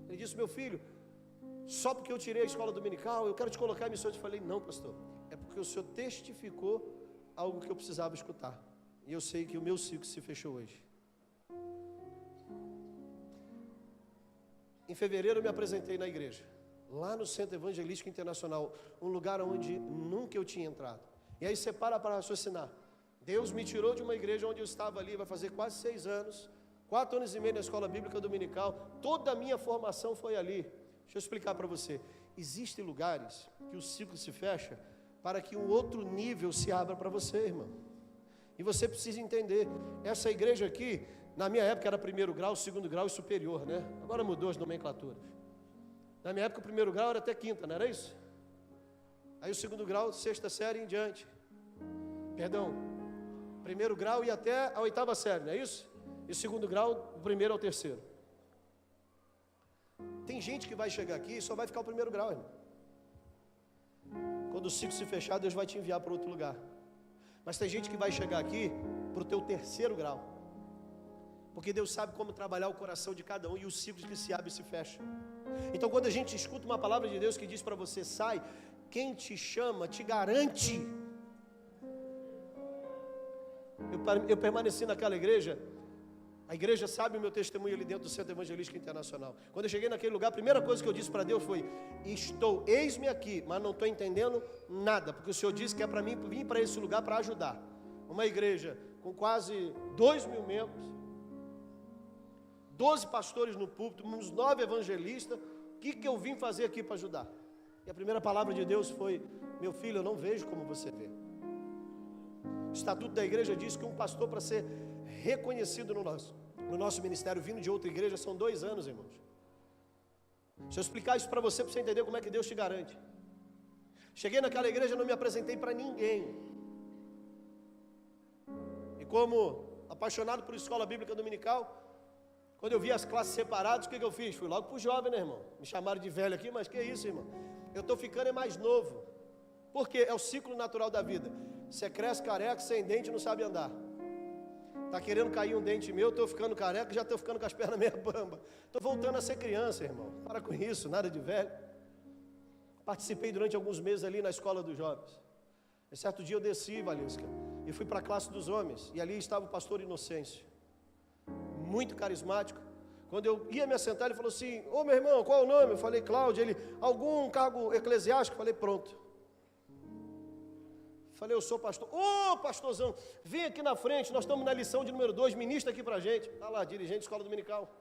Speaker 1: Ele disse, meu filho, só porque eu tirei a escola dominical, eu quero te colocar em missões. Eu falei, não, pastor, é porque o senhor testificou algo que eu precisava escutar, e eu sei que o meu ciclo se fechou hoje. Em fevereiro eu me apresentei na igreja, lá no Centro Evangelístico Internacional, um lugar onde nunca eu tinha entrado. E aí você para raciocinar, Deus me tirou de uma igreja onde eu estava ali, vai fazer quase 6 anos, 4 anos e meio na escola bíblica dominical, toda a minha formação foi ali. Deixa eu explicar para você, existem lugares que o ciclo se fecha, para que um outro nível se abra para você, irmão. E você precisa entender, essa igreja aqui, na minha época era 1º grau, 2º grau e superior, né? Agora mudou as nomenclaturas. Na minha época o 1º grau era até 5ª, não era isso? Aí o 2º grau, 6ª série em diante. Perdão, 1º grau e até a 8ª série, não é isso? E o 2º grau, do 1º ao 3º. Tem gente que vai chegar aqui e só vai ficar o 1º grau, irmão. Quando o ciclo se fechar, Deus vai te enviar para outro lugar. Mas tem gente que vai chegar aqui para o teu 3º grau. Porque Deus sabe como trabalhar o coração de cada um e os ciclos que se abrem e se fecham. Então quando a gente escuta uma palavra de Deus que diz para você, sai, quem te chama te garante. Eu permaneci naquela igreja, a igreja sabe o meu testemunho ali dentro do Centro Evangelístico Internacional. Quando eu cheguei naquele lugar, a primeira coisa que eu disse para Deus foi, eis-me aqui, mas não estou entendendo nada, porque o Senhor disse que é para mim vir para esse lugar para ajudar. Uma igreja com quase 2.000 membros, 12 pastores no púlpito, uns 9 evangelistas, o que eu vim fazer aqui para ajudar? E a primeira palavra de Deus foi, meu filho, eu não vejo como você vê. O estatuto da igreja diz que um pastor, para ser reconhecido no nosso ministério, vindo de outra igreja, são 2 anos, irmãos. Se eu explicar isso para você entender como é que Deus te garante. Cheguei naquela igreja, não me apresentei para ninguém. E como apaixonado por escola bíblica dominical, quando eu vi as classes separadas, o que eu fiz? Fui logo para o jovem, né, irmão? Me chamaram de velho aqui, mas que isso, irmão? Eu estou ficando mais novo. Por quê? É o ciclo natural da vida. Você cresce careca, sem dente, não sabe andar. Está querendo cair um dente meu, estou ficando careca, já estou ficando com as pernas meio bamba. Estou voltando a ser criança, irmão. Para com isso, nada de velho. Participei durante alguns meses ali na escola dos jovens. E certo dia eu desci, Valesca, e fui para a classe dos homens, e ali estava o pastor Inocêncio, muito carismático. Quando eu ia me assentar, ele falou assim: ô meu irmão, qual é o nome? Eu falei: Cláudio. Ele: algum cargo eclesiástico? Eu falei: pronto. Falei: eu sou pastor. Ô pastorzão, vem aqui na frente, nós estamos na lição de número 2, ministra aqui para a gente. Está lá, dirigente de escola dominical.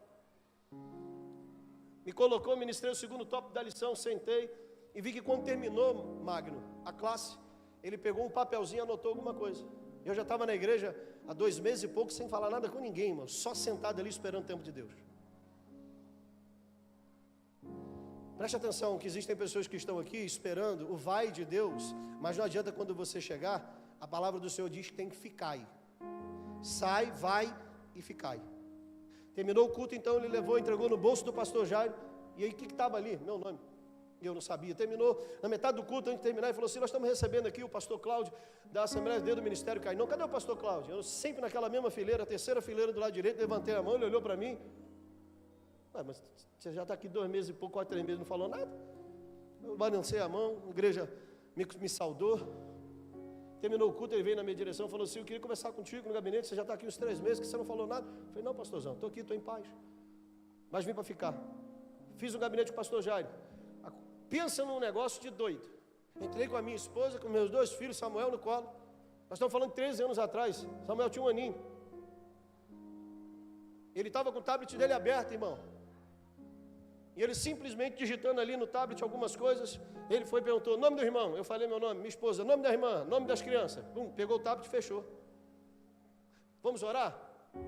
Speaker 1: Me colocou, ministrei o segundo tópico da lição, sentei, e vi que quando terminou, Magno, a classe, ele pegou um papelzinho e anotou alguma coisa. Eu já estava na igreja há 2 meses e pouco, sem falar nada com ninguém, irmão, só sentado ali esperando o tempo de Deus. Preste atenção que existem pessoas que estão aqui esperando o vai de Deus, mas não adianta quando você chegar, a palavra do Senhor diz que tem que ficar. Sai, vai e ficai. Terminou o culto, então ele levou, entregou no bolso do pastor Jairo. E aí o que estava ali? Meu nome. Eu não sabia. Terminou, na metade do culto, antes de terminar, ele falou assim: nós estamos recebendo aqui o pastor Cláudio da Assembleia de Deus do Ministério Cainão. Cadê o pastor Cláudio? Eu sempre naquela mesma fileira, a terceira fileira do lado direito, levantei a mão, ele olhou para mim. Mas você já está aqui 2 meses e pouco, 4, 3 meses, não falou nada? Eu balancei a mão, a igreja me saudou. Terminou o culto, ele veio na minha direção e falou assim: eu queria conversar contigo no gabinete, você já está aqui uns 3 meses, que você não falou nada. Eu falei: não, pastorzão, estou aqui, estou em paz, mas vim para ficar. Fiz um gabinete com o pastor Jairo. Pensa num negócio de doido. Entrei com a minha esposa, com meus 2 filhos, Samuel no colo. Nós estamos falando de 13 anos atrás. Samuel tinha 1 aninho. Ele estava com o tablet dele aberto, irmão. E ele simplesmente digitando ali no tablet algumas coisas. Ele foi e perguntou: nome do irmão? Eu falei meu nome, minha esposa, nome da irmã, nome das crianças. Pegou o tablet e fechou. Vamos orar?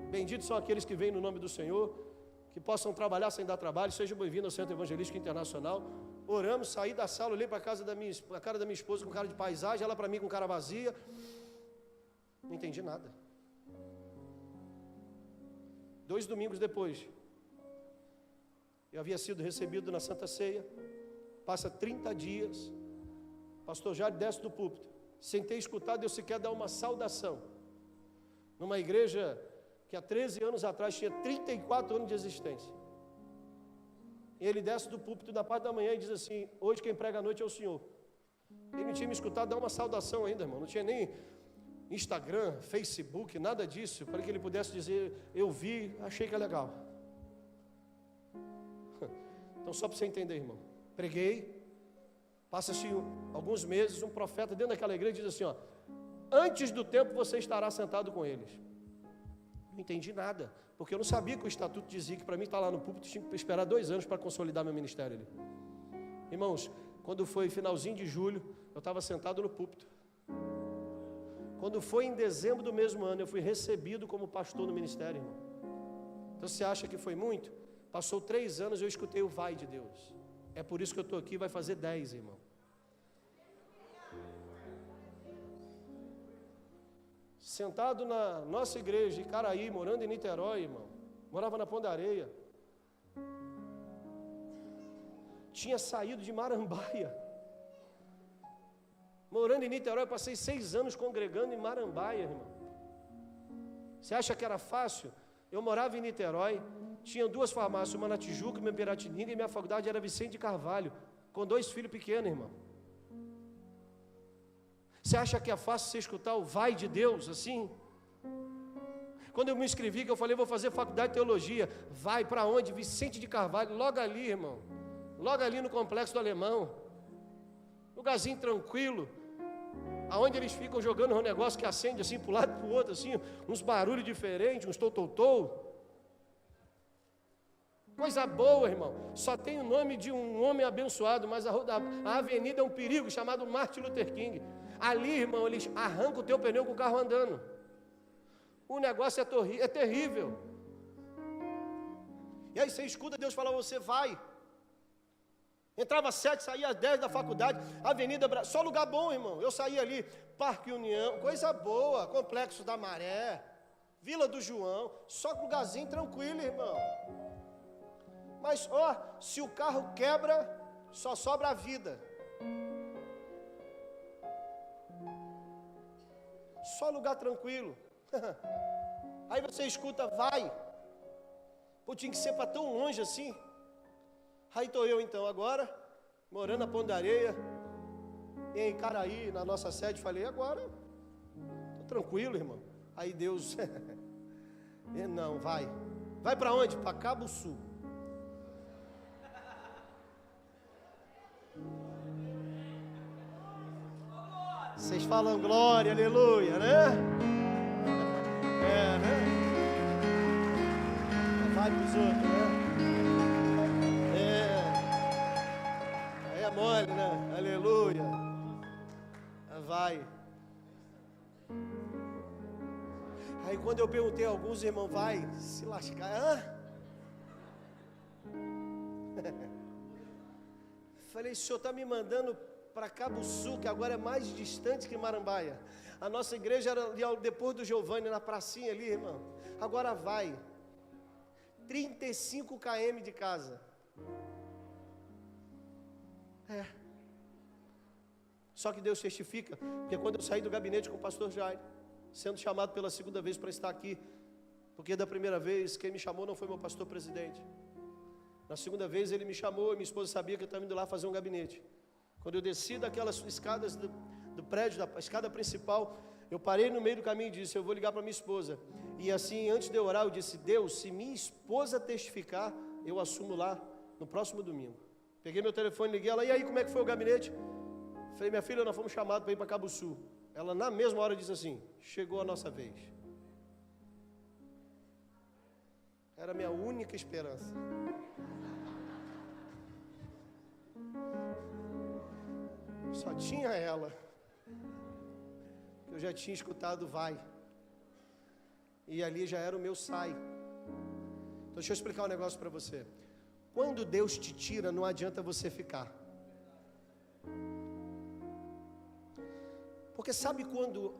Speaker 1: Benditos são aqueles que vêm no nome do Senhor, que possam trabalhar sem dar trabalho. Sejam bem-vindos ao Centro Evangelístico Internacional. Oramos, saí da sala, olhei para a cara da minha esposa com cara de paisagem, ela para mim com cara vazia. Não entendi nada. 2 domingos depois, eu havia sido recebido na Santa Ceia. Passa 30 dias, pastor Jairo desce do púlpito, sem ter escutado eu sequer dar uma saudação, numa igreja que há 13 anos atrás tinha 34 anos de existência. Ele desce do púlpito na parte da manhã e diz assim: hoje quem prega à noite é o Senhor. Ele não tinha me escutado dar uma saudação ainda, irmão, não tinha nem Instagram, Facebook, nada disso, para que ele pudesse dizer: eu vi, achei que é legal. Então, só para você entender, irmão, preguei, passa-se alguns meses, um profeta dentro daquela igreja diz assim: ó, antes do tempo você estará sentado com eles. Não entendi nada, porque eu não sabia que o estatuto dizia que para mim estar lá no púlpito tinha que esperar 2 anos para consolidar meu ministério ali. Irmãos, quando foi finalzinho de julho, eu estava sentado no púlpito. Quando foi em dezembro do mesmo ano, eu fui recebido como pastor no ministério, irmão. Então você acha que foi muito? Passou 3 anos e eu escutei o vai de Deus. É por isso que eu estou aqui, vai fazer 10, irmão. Sentado na nossa igreja, em Caraí, morando em Niterói, irmão. Morava na Pão da Areia. Tinha saído de Marambaia. Morando em Niterói, passei 6 anos congregando em Marambaia, irmão. Você acha que era fácil? Eu morava em Niterói, tinha 2 farmácias, uma na Tijuca e uma em Piratininga, e minha faculdade era Vicente de Carvalho, com 2 filhos pequenos, irmão. Você acha que é fácil você escutar o vai de Deus assim? Quando eu me inscrevi, que eu falei: vou fazer faculdade de teologia. Vai para onde? Vicente de Carvalho, logo ali, irmão. Logo ali no Complexo do Alemão. Lugarzinho tranquilo, aonde eles ficam jogando um negócio que acende assim para um lado e para o outro, assim, uns barulhos diferentes, uns tou. Coisa boa, irmão. Só tem o nome de um homem abençoado, mas a avenida é um perigo, chamado Martin Luther King. Ali, irmão, eles arrancam o teu pneu com o carro andando. O negócio é terrível. E aí você escuta Deus falar: você vai. Entrava às 7, saía às 10 da faculdade, Avenida só lugar bom, irmão. Eu saía ali, Parque União, coisa boa, Complexo da Maré, Vila do João, só lugarzinho tranquilo, irmão. Mas, ó, se o carro quebra, só sobra a vida. Só lugar tranquilo. Aí você escuta: vai. Pô, tinha que ser para tão longe assim. Aí estou eu então agora, morando na Pão da Areia, em Caraí, na nossa sede. Falei: agora, estou Tranquilo, irmão. Aí Deus, não, vai. Vai para onde? Para Cabo Sul. Vocês falam glória, aleluia, né? Né? Vai para os outros, né? Aí é mole, né? Aleluia. Vai. Aí quando eu perguntei a alguns irmãos, vai se lascar, falei, o senhor está me mandando para Cabo Sul, que agora é mais distante que Marambaia. A nossa igreja era ali depois do Giovanni, na pracinha ali, irmão. Agora vai 35 km de casa. Só que Deus testifica, porque quando eu saí do gabinete com o pastor Jair, sendo chamado pela segunda vez para estar aqui, porque da primeira vez quem me chamou não foi meu pastor presidente. Na segunda vez ele me chamou e minha esposa sabia que eu estava indo lá fazer um gabinete. Quando eu desci daquelas escadas do prédio, da escada principal, eu parei no meio do caminho e disse, eu vou ligar para minha esposa. E assim, antes de eu orar, eu disse, Deus, se minha esposa testificar, eu assumo lá no próximo domingo. Peguei meu telefone, liguei ela, e aí, como é que foi o gabinete? Falei, minha filha, nós fomos chamados para ir para Cabo Sul. Ela, na mesma hora, disse assim, chegou a nossa vez. Era a minha única esperança. Só tinha ela. Eu já tinha escutado vai. E ali já era o meu sai. Então deixa eu explicar um negócio para você. Quando Deus te tira, não adianta você ficar. Porque sabe quando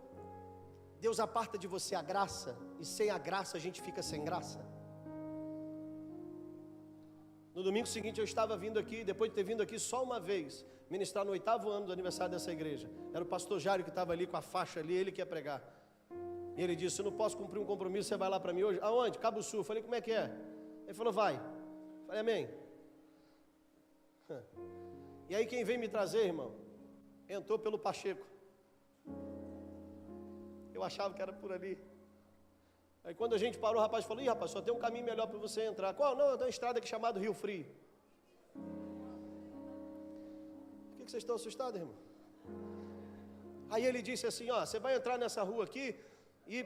Speaker 1: Deus aparta de você a graça, e sem a graça a gente fica sem graça? No domingo seguinte eu estava vindo aqui, depois de ter vindo aqui só uma vez, ministrar no 8º ano do aniversário dessa igreja. Era o pastor Jário que estava ali com a faixa ali, ele que ia pregar. E ele disse, eu não posso cumprir um compromisso, você vai lá para mim hoje? Aonde? Cabo Sul. Eu falei, como é que é? Ele falou, vai. Eu falei, amém. E aí quem veio me trazer, irmão, entrou pelo Pacheco. Eu achava que era por ali. Aí quando a gente parou, o rapaz falou, ih rapaz, só tem um caminho melhor para você entrar. Qual? Não, tem uma estrada aqui chamada Rio Frio. Por que vocês estão assustados, irmão? Aí ele disse assim, ó, você vai entrar nessa rua aqui e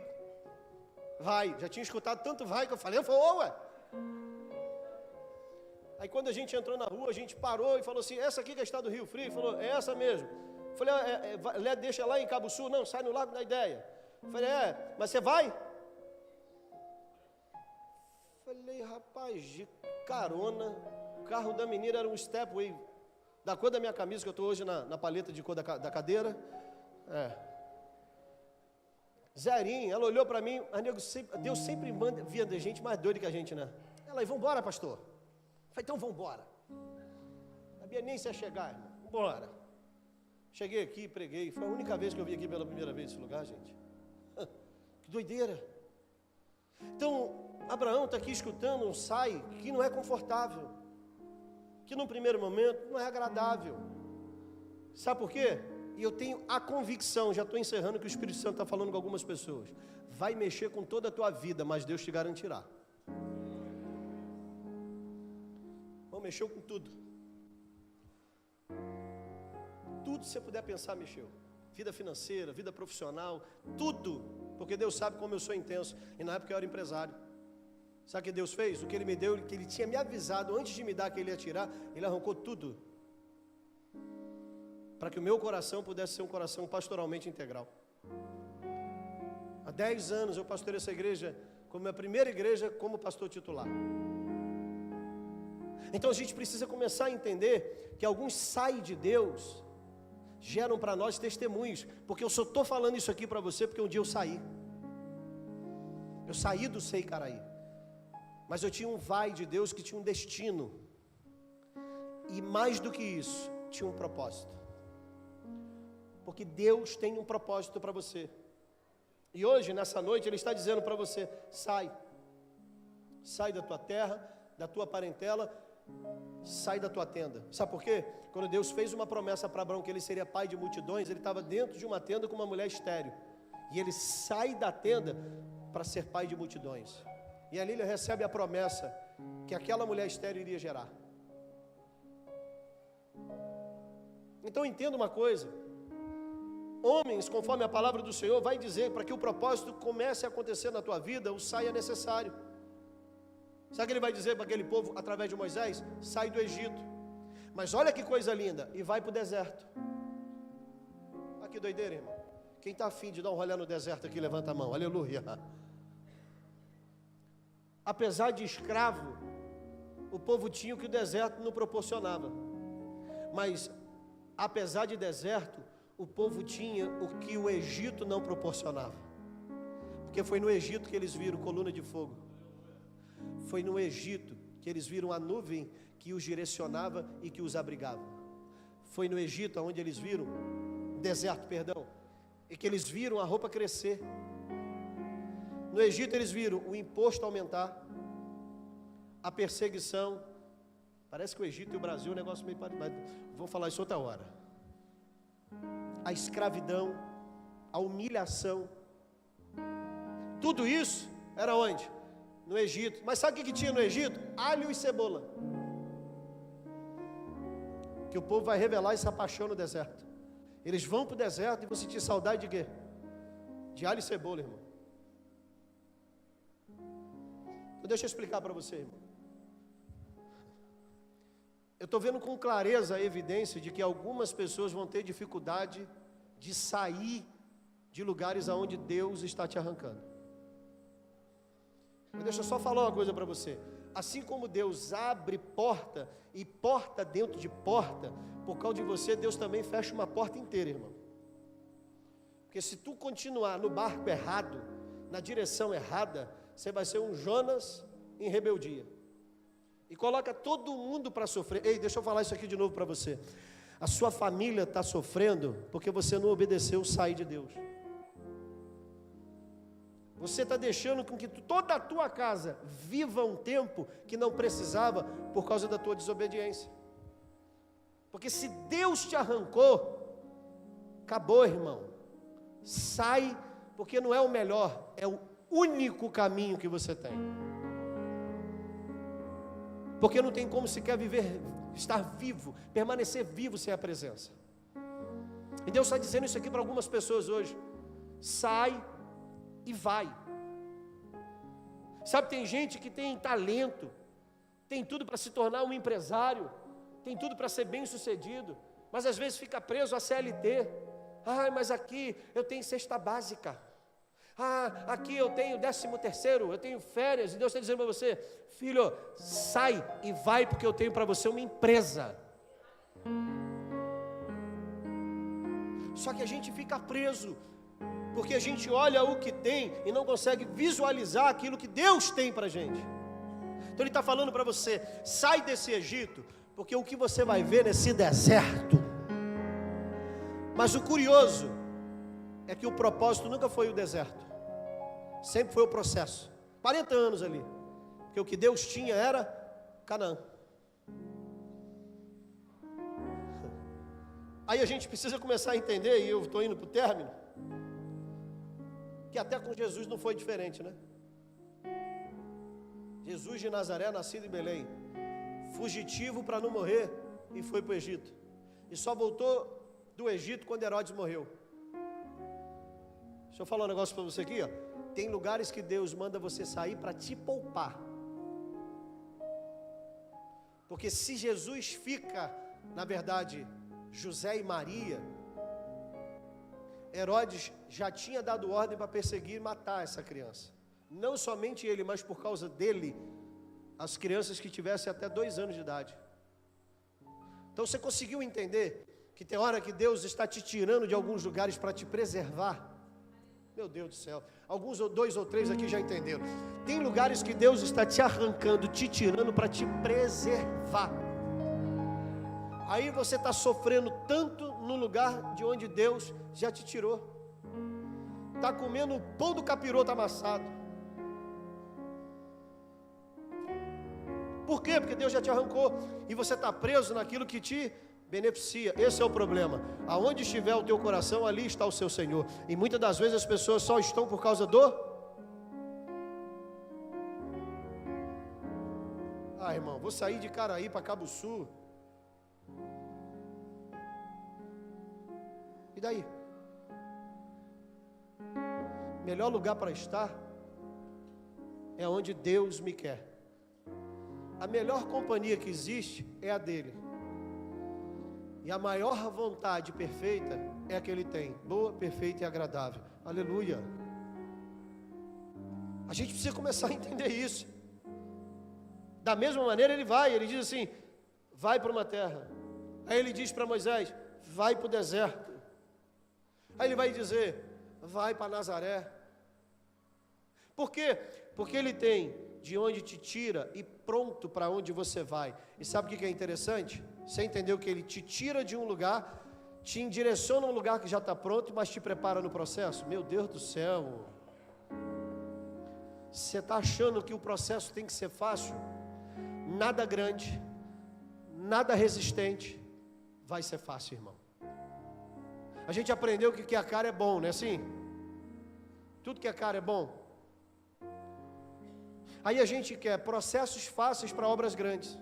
Speaker 1: vai. Já tinha escutado tanto vai que eu falei, ué. Aí quando a gente entrou na rua, a gente parou e falou assim, essa aqui que é a estrada do Rio Frio? Ele falou, é essa mesmo. Eu falei, deixa lá em Cabo Sul. Não, sai no Lago da Ideia. Eu falei, mas você vai? Falei, rapaz, de carona, o carro da menina era um Stepway, da cor da minha camisa, que eu estou hoje na paleta de cor da cadeira. Zerinho, ela olhou para mim, Deus sempre via de gente mais doida que a gente, né? Ela, vamos embora, pastor. Eu falei, então vamos embora. Não sabia nem se ia chegar, irmão. Vamos embora. Cheguei aqui, preguei, foi a única vez que eu vim aqui pela primeira vez nesse lugar, gente. Que doideira. Então, Abraão está aqui escutando um sai que não é confortável, que num primeiro momento não é agradável. Sabe por quê? E eu tenho a convicção, já estou encerrando, que o Espírito Santo está falando com algumas pessoas. Vai mexer com toda a tua vida, mas Deus te garantirá. Vamos mexer com tudo. Tudo que você puder pensar, mexeu. Vida financeira, vida profissional, tudo. Porque Deus sabe como eu sou intenso. E na época eu era empresário. Sabe o que Deus fez? O que Ele me deu, que Ele tinha me avisado antes de me dar que Ele ia tirar, Ele arrancou tudo. Para que o meu coração pudesse ser um coração pastoralmente integral. Há 10 anos eu pastorei essa igreja como minha primeira igreja como pastor titular. Então a gente precisa começar a entender que alguns saem de Deus geram para nós testemunhos, porque eu só estou falando isso aqui para você porque um dia eu saí do Sei Caraí, mas eu tinha um vai de Deus que tinha um destino, e mais do que isso, tinha um propósito, porque Deus tem um propósito para você, e hoje, nessa noite, Ele está dizendo para você, sai da tua terra, da tua parentela, sai da tua tenda. Sabe por quê? Quando Deus fez uma promessa para Abraão que ele seria pai de multidões, ele estava dentro de uma tenda com uma mulher estéril. E ele sai da tenda para ser pai de multidões. E ali ele recebe a promessa que aquela mulher estéril iria gerar. Então entenda uma coisa: homens, conforme a palavra do Senhor vai dizer, para que o propósito comece a acontecer na tua vida, o sai é necessário. Sabe o que ele vai dizer para aquele povo através de Moisés? Sai do Egito. Mas olha que coisa linda, e vai para o deserto. Olha que doideira, irmão. Quem está afim de dar um rolê no deserto aqui, levanta a mão, aleluia. Apesar de escravo, o povo tinha o que o deserto não proporcionava. Mas, apesar de deserto, o povo tinha o que o Egito não proporcionava. Porque foi no Egito que eles viram coluna de fogo. Foi no Egito que eles viram a nuvem que os direcionava e que os abrigava. Foi no Egito onde eles viram, deserto, perdão, e que eles viram a roupa crescer. No Egito eles viram o imposto aumentar, a perseguição. Parece que o Egito e o Brasil é um negócio meio parecido, mas vou falar isso outra hora. A escravidão, a humilhação, tudo isso era onde? No Egito. Mas sabe o que tinha no Egito? Alho e cebola, que o povo vai revelar essa paixão no deserto. Eles vão para o deserto e vão sentir saudade de quê? De alho e cebola, irmão. Então deixa eu explicar para você, irmão. Eu estou vendo com clareza a evidência de que algumas pessoas vão ter dificuldade de sair de lugares aonde Deus está te arrancando. Mas deixa eu só falar uma coisa para você. Assim como Deus abre porta e porta dentro de porta, por causa de você, Deus também fecha uma porta inteira, irmão. Porque se tu continuar no barco errado, na direção errada, você vai ser um Jonas em rebeldia. E coloca todo mundo para sofrer. Ei, deixa eu falar isso aqui de novo para você. A sua família está sofrendo porque você não obedeceu o sair de Deus. Você está deixando com que toda a tua casa viva um tempo que não precisava por causa da tua desobediência. Porque se Deus te arrancou, acabou, irmão. Sai, porque não é o melhor, é o único caminho que você tem. Porque não tem como sequer viver, estar vivo, permanecer vivo sem a presença. E Deus está dizendo isso aqui para algumas pessoas hoje. Sai e vai. Sabe, tem gente que tem talento, tem tudo para se tornar um empresário, tem tudo para ser bem sucedido, mas às vezes fica preso a CLT. Mas aqui eu tenho cesta básica. Aqui eu tenho 13º, eu tenho férias. E Deus está dizendo para você: filho, sai e vai, porque eu tenho para você uma empresa. Só que a gente fica preso, porque a gente olha o que tem e não consegue visualizar aquilo que Deus tem para a gente. Então Ele está falando para você: sai desse Egito, porque o que você vai ver nesse deserto. Mas o curioso é que o propósito nunca foi o deserto, sempre foi o processo. 40 anos ali, porque o que Deus tinha era Canaã. Aí a gente precisa começar a entender, e eu estou indo para o término, que até com Jesus não foi diferente, né? Jesus de Nazaré, nascido em Belém, fugitivo para não morrer, e foi para o Egito, e só voltou do Egito quando Herodes morreu. Deixa eu falar um negócio para você aqui, ó. Tem lugares que Deus manda você sair para te poupar, porque se Jesus fica, na verdade, José e Maria, Herodes já tinha dado ordem para perseguir e matar essa criança. Não somente ele, mas por causa dele, as crianças que tivessem até 2 anos de idade. Então você conseguiu entender que tem hora que Deus está te tirando de alguns lugares para te preservar? Meu Deus do céu, alguns 2 ou 3 aqui já entenderam. Tem lugares que Deus está te arrancando, te tirando para te preservar. Aí você está sofrendo tanto no lugar de onde Deus já te tirou. Está comendo o pão do capiroto amassado. Por quê? Porque Deus já te arrancou, e você está preso naquilo que te beneficia. Esse é o problema. Aonde estiver o teu coração, ali está o seu Senhor. E muitas das vezes as pessoas só estão por causa irmão, vou sair de Caraí para Cabo Sul. E daí? Melhor lugar para estar é onde Deus me quer. A melhor companhia que existe é a dele. E a maior vontade perfeita é a que ele tem. Boa, perfeita e agradável. Aleluia. A gente precisa começar a entender isso. Da mesma maneira ele diz assim, vai para uma terra. Aí ele diz para Moisés, vai para o deserto. Aí ele vai dizer, vai para Nazaré. Por quê? Porque ele tem de onde te tira e pronto para onde você vai. E sabe o que é interessante? Você entendeu que ele te tira de um lugar, te endireciona a um lugar que já está pronto, mas te prepara no processo? Meu Deus do céu! Você está achando que o processo tem que ser fácil? Nada grande, nada resistente vai ser fácil, irmão. A gente aprendeu que a cara é bom, não é assim? Tudo que é cara é bom. Aí a gente quer processos fáceis para obras grandes.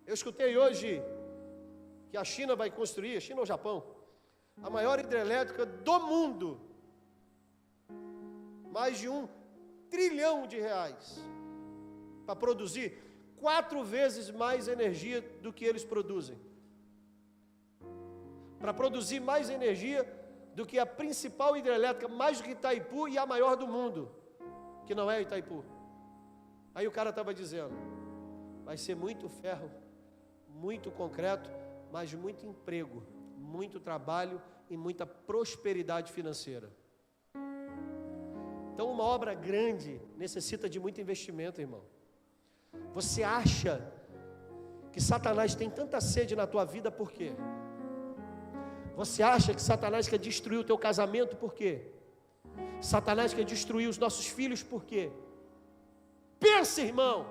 Speaker 1: Eu escutei hoje que a China vai construir, China ou Japão, a maior hidrelétrica do mundo. Mais de R$1 trilhão para produzir 4 vezes mais energia do que eles produzem. Para produzir mais energia do que a principal hidrelétrica, mais do que Itaipu e a maior do mundo, que não é Itaipu. Aí o cara estava dizendo, vai ser muito ferro, muito concreto, mas muito emprego, muito trabalho e muita prosperidade financeira. Então uma obra grande necessita de muito investimento, irmão. Você acha que Satanás tem tanta sede na tua vida por quê? Você acha que Satanás quer destruir o teu casamento por quê? Satanás quer destruir os nossos filhos por quê? Pensa, irmão,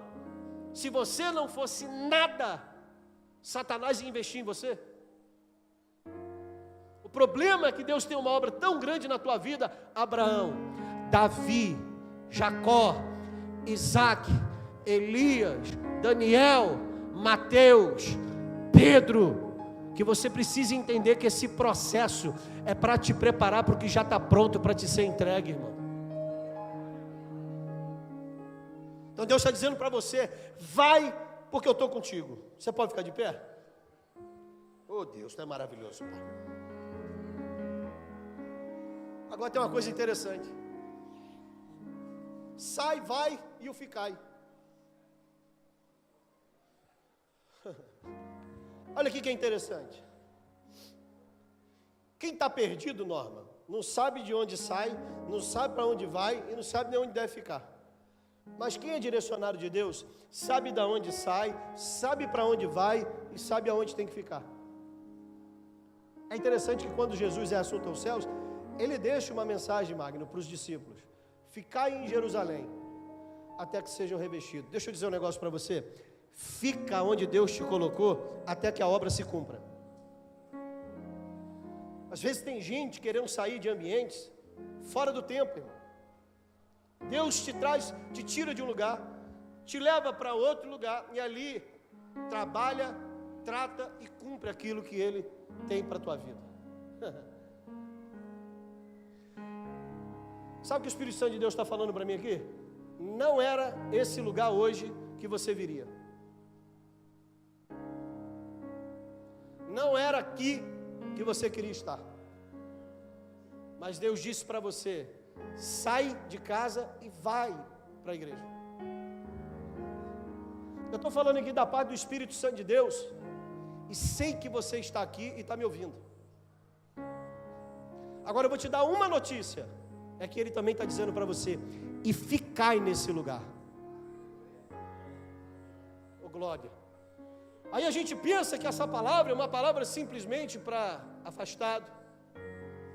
Speaker 1: se você não fosse nada, Satanás ia investir em você? O problema é que Deus tem uma obra tão grande na tua vida. Abraão, Davi, Jacó, Isaac, Elias, Daniel, Mateus, Pedro, que você precisa entender que esse processo é para te preparar para o que já está pronto para te ser entregue, irmão. Então Deus está dizendo para você, vai porque eu estou contigo. Você pode ficar de pé? Oh Deus, é maravilhoso, Pai. Agora tem uma coisa interessante. Sai, vai e o ficai. Olha aqui que é interessante. Quem está perdido, Norma, não sabe de onde sai, não sabe para onde vai e não sabe nem onde deve ficar. Mas quem é direcionado de Deus, sabe de onde sai, sabe para onde vai e sabe aonde tem que ficar. É interessante que quando Jesus é assunto aos céus, ele deixa uma mensagem, Magno, para os discípulos. Ficai em Jerusalém, até que sejam revestidos. Deixa eu dizer um negócio para você. Fica onde Deus te colocou, até que a obra se cumpra. Às vezes tem gente querendo sair de ambientes fora do tempo, irmão. Deus te traz, te tira de um lugar, te leva para outro lugar, e ali trabalha, trata e cumpre aquilo que Ele tem para a tua vida. Sabe o que o Espírito Santo de Deus está falando para mim aqui? Não era esse lugar hoje que você viria. Não era aqui que você queria estar. Mas Deus disse para você, sai de casa e vai para a igreja. Eu estou falando aqui da parte do Espírito Santo de Deus, e sei que você está aqui e está me ouvindo. Agora eu vou te dar uma notícia, é que Ele também está dizendo para você, e ficai nesse lugar. Oh glória. Aí a gente pensa que essa palavra é uma palavra simplesmente para afastado,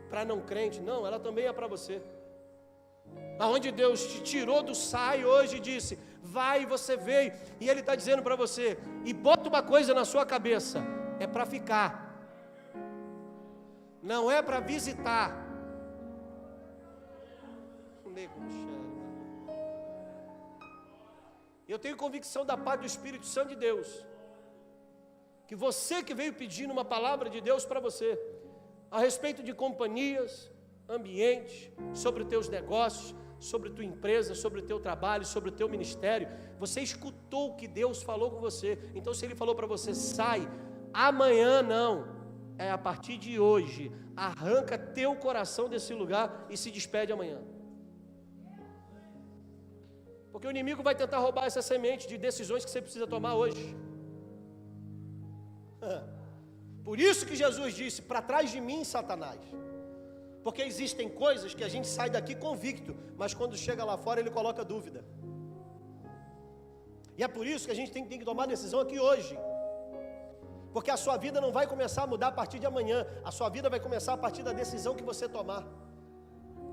Speaker 1: para não crente. Não, ela também é para você. Aonde Deus te tirou do sai hoje e disse, vai, você veio, e Ele está dizendo para você, e bota uma coisa na sua cabeça, é para ficar, não é para visitar. Eu tenho convicção da paz do Espírito Santo de Deus, que você que veio pedindo uma palavra de Deus para você, a respeito de companhias, ambientes, sobre os teus negócios, sobre a tua empresa, sobre o teu trabalho, sobre o teu ministério, você escutou o que Deus falou com você. Então se Ele falou para você, sai, amanhã não, é a partir de hoje, arranca teu coração desse lugar e se despede amanhã. Porque o inimigo vai tentar roubar essa semente de decisões que você precisa tomar hoje. Por isso que Jesus disse, para trás de mim, Satanás. Porque existem coisas que a gente sai daqui convicto, mas quando chega lá fora ele coloca dúvida. E é por isso que a gente tem que tomar decisão aqui hoje. Porque a sua vida não vai começar a mudar a partir de amanhã. A sua vida vai começar a partir da decisão que você tomar.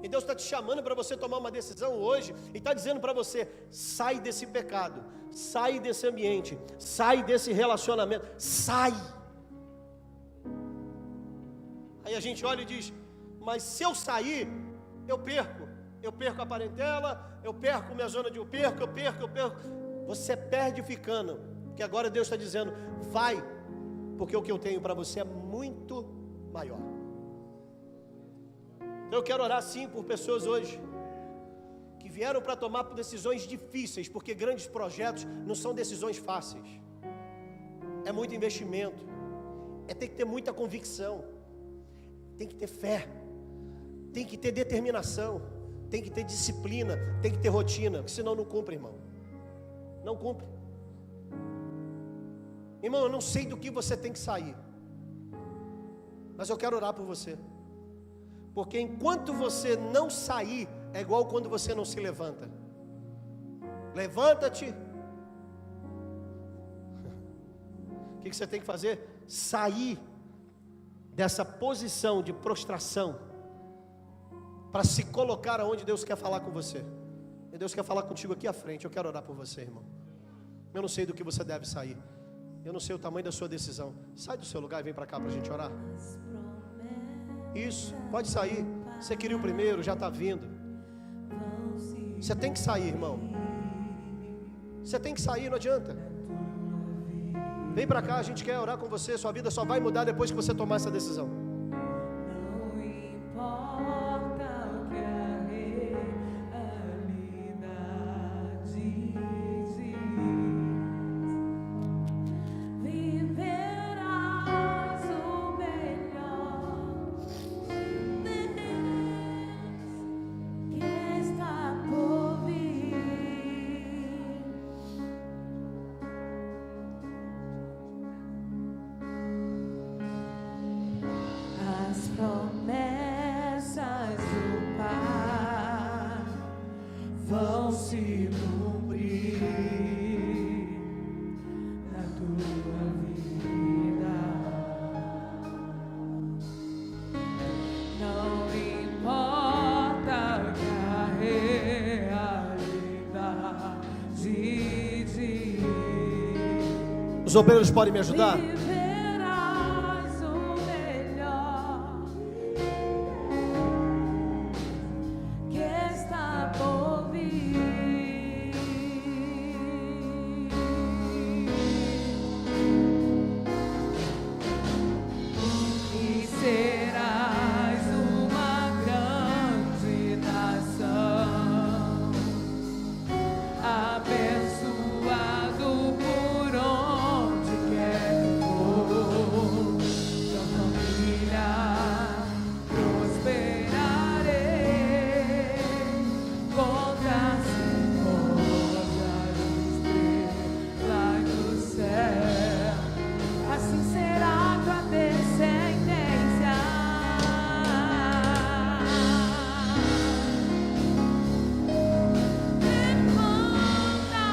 Speaker 1: E Deus está te chamando para você tomar uma decisão hoje, e está dizendo para você, sai desse pecado, sai desse ambiente, sai desse relacionamento, sai. Aí a gente olha e diz, mas se eu sair, eu perco a parentela, eu perco minha zona de eu perco. Você perde ficando, porque agora Deus está dizendo, vai, porque o que eu tenho para você é muito maior. Então eu quero orar sim por pessoas hoje que vieram para tomar decisões difíceis, porque grandes projetos não são decisões fáceis, é muito investimento, tem que ter muita convicção, tem que ter fé, tem que ter determinação, tem que ter disciplina, tem que ter rotina, porque senão não cumpre, irmão, não cumpre. Irmão, eu não sei do que você tem que sair, mas eu quero orar por você. Porque enquanto você não sair, é igual quando você não se levanta. Levanta-te. O que você tem que fazer? Sair dessa posição de prostração, para se colocar aonde Deus quer falar com você. E Deus quer falar contigo aqui à frente. Eu quero orar por você, irmão. Eu não sei do que você deve sair. Eu não sei o tamanho da sua decisão. Sai do seu lugar e vem para cá para a gente orar. Isso, pode sair. Você queria o primeiro, já está vindo. Você tem que sair, irmão. Você tem que sair, não adianta. Vem para cá, a gente quer orar com você. Sua vida só vai mudar depois que você tomar essa decisão.
Speaker 2: Não importa o que a realidade diz, viverás o melhor. Deus que está por vir. As promessas do Pai vão se cumprir na tua vida. Não importa o que a realidade diz.
Speaker 1: Os obreiros podem me ajudar?
Speaker 2: Viverás o melhor que está por vir. E serás uma grande nação, abençoado por onde quer que for. Tua família prosperarei, contra as estrelas do céu. Assim será tua descendência. Levanta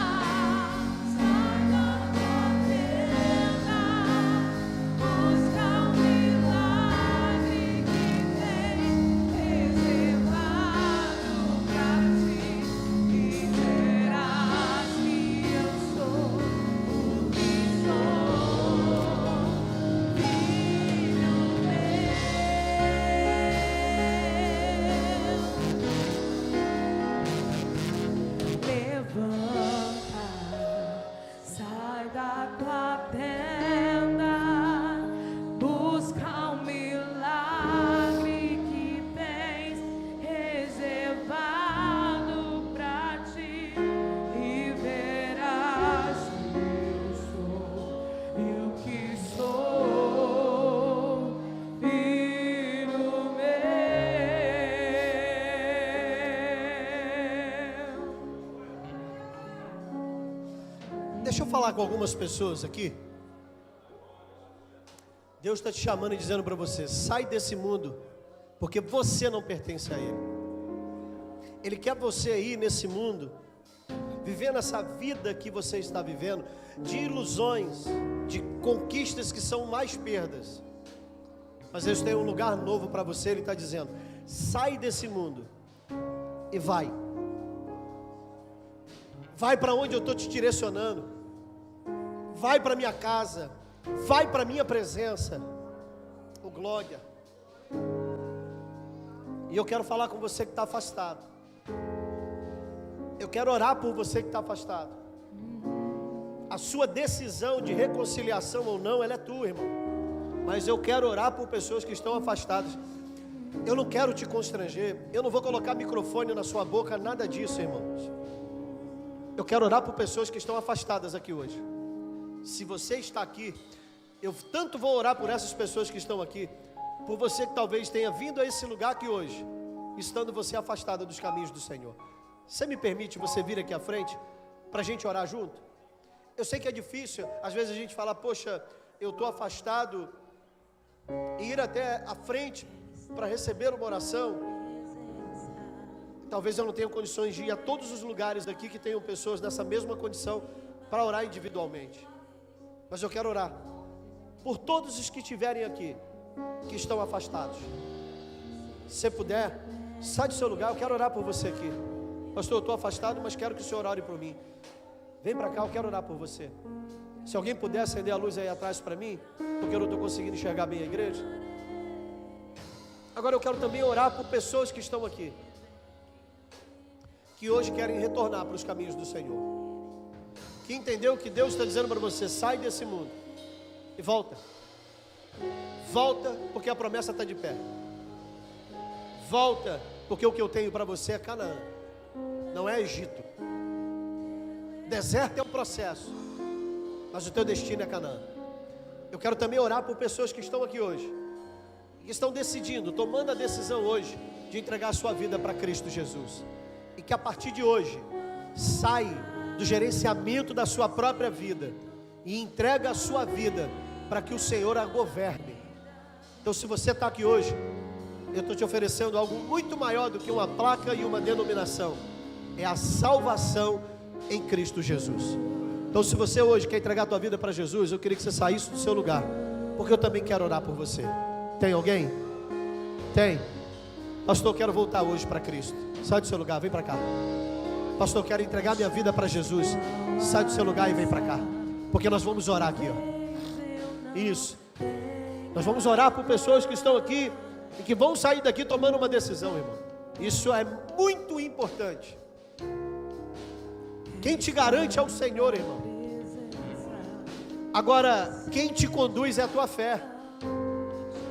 Speaker 2: levanta, sai da tua tenda, busca um milagre que tens reservado pra ti e verás que eu que sou, filho meu.
Speaker 1: Deixa eu falar com algumas pessoas aqui. Deus está te chamando e dizendo para você: sai desse mundo, porque você não pertence a Ele. Ele quer você aí nesse mundo, vivendo essa vida que você está vivendo, de ilusões, de conquistas que são mais perdas. Mas Deus tem um lugar novo para você. Ele está dizendo: sai desse mundo e vai. Vai para onde eu estou te direcionando. Vai para minha casa. Vai para minha presença. Oh, glória. E eu quero falar com você que está afastado. Eu quero orar por você que está afastado. A sua decisão de reconciliação ou não, ela é tua, irmão. Mas eu quero orar por pessoas que estão afastadas. Eu não quero te constranger. Eu não vou colocar microfone na sua boca, nada disso, irmãos. Eu quero orar por pessoas que estão afastadas aqui hoje. Se você está aqui, eu tanto vou orar por essas pessoas que estão aqui, por você que talvez tenha vindo a esse lugar aqui hoje, estando você afastada dos caminhos do Senhor. Você me permite você vir aqui à frente, para a gente orar junto? Eu sei que é difícil, às vezes a gente fala: poxa, eu estou afastado, e ir até a frente para receber uma oração. Talvez eu não tenha condições de ir a todos os lugares aqui que tenham pessoas nessa mesma condição para orar individualmente. Mas eu quero orar por todos os que estiverem aqui, que estão afastados. Se você puder, sai do seu lugar. Eu quero orar por você aqui. Pastor, eu estou afastado, mas quero que o Senhor ore por mim. Vem para cá, eu quero orar por você. Se alguém puder acender a luz aí atrás para mim, porque eu não estou conseguindo enxergar bem a igreja. Agora eu quero também orar por pessoas que estão aqui, que hoje querem retornar para os caminhos do Senhor, que entendeu que Deus está dizendo para você: sai desse mundo e volta. Volta, porque a promessa está de pé. Volta, porque o que eu tenho para você é Canaã, não é Egito. Deserto é um processo, mas o teu destino é Canaã. Eu quero também orar por pessoas que estão aqui hoje, que estão decidindo, tomando a decisão hoje de entregar a sua vida para Cristo Jesus, e que a partir de hoje sai do gerenciamento da sua própria vida e entrega a sua vida para que o Senhor a governe. Então, se você está aqui hoje, eu estou te oferecendo algo muito maior do que uma placa e uma denominação. É a salvação em Cristo Jesus. Então, se você hoje quer entregar a tua vida para Jesus, eu queria que você saísse do seu lugar, porque eu também quero orar por você. Tem alguém? Tem? Pastor, eu quero voltar hoje para Cristo. Sai do seu lugar, vem para cá. Pastor, eu quero entregar minha vida para Jesus. Sai do seu lugar e vem para cá, porque nós vamos orar aqui, ó. Isso. Nós vamos orar por pessoas que estão aqui e que vão sair daqui tomando uma decisão, irmão. Isso é muito importante. Quem te garante é o Senhor, irmão. Agora, quem te conduz é a tua fé.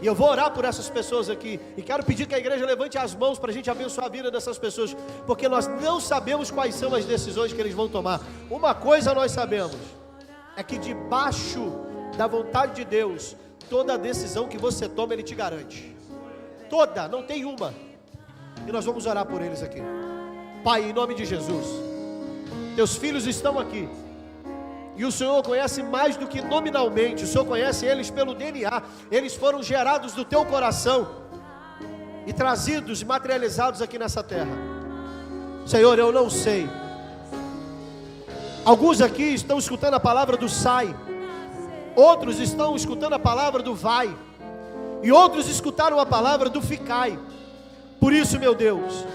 Speaker 1: E eu vou orar por essas pessoas aqui, e quero pedir que a igreja levante as mãos para a gente abençoar a vida dessas pessoas, porque nós não sabemos quais são as decisões que eles vão tomar. Uma coisa nós sabemos, é que debaixo da vontade de Deus, toda decisão que você toma, Ele te garante. Toda, não tem uma. E nós vamos orar por eles aqui. Pai, em nome de Jesus, teus filhos estão aqui, e o Senhor conhece mais do que nominalmente. O Senhor conhece eles pelo DNA. Eles foram gerados do teu coração e trazidos e materializados aqui nessa terra. Senhor, eu não sei. Alguns aqui estão escutando a palavra do sai, outros estão escutando a palavra do vai, e outros escutaram a palavra do ficai. Por isso, meu Deus,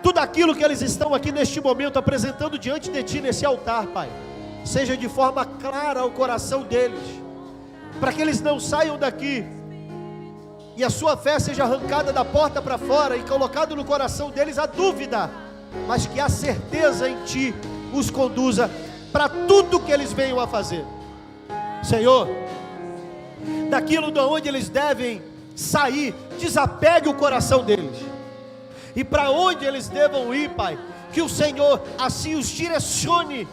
Speaker 1: tudo aquilo que eles estão aqui neste momento apresentando diante de Ti nesse altar, Pai, seja de forma clara ao coração deles, para que eles não saiam daqui e a sua fé seja arrancada da porta para fora e colocado no coração deles a dúvida, mas que a certeza em Ti os conduza para tudo que eles venham a fazer. Senhor, daquilo de onde eles devem sair, desapegue o coração deles. E para onde eles devam ir, Pai, que o Senhor assim os direcione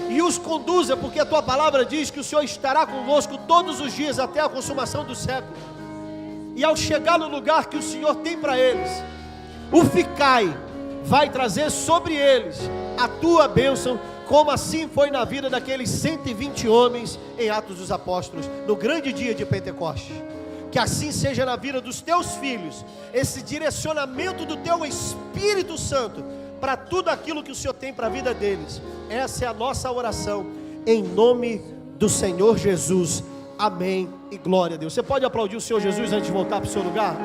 Speaker 1: e os conduza, porque a tua palavra diz que o Senhor estará convosco todos os dias até a consumação do século. E ao chegar no lugar que o Senhor tem para eles, o ficai vai trazer sobre eles a tua bênção, como assim foi na vida daqueles 120 homens em Atos dos Apóstolos, no grande dia de Pentecostes. Que assim seja na vida dos teus filhos, esse direcionamento do teu Espírito Santo para tudo aquilo que o Senhor tem para a vida deles. Essa é a nossa oração, em nome do Senhor Jesus. Amém e glória a Deus. Você pode aplaudir o Senhor Jesus antes de voltar para o seu lugar?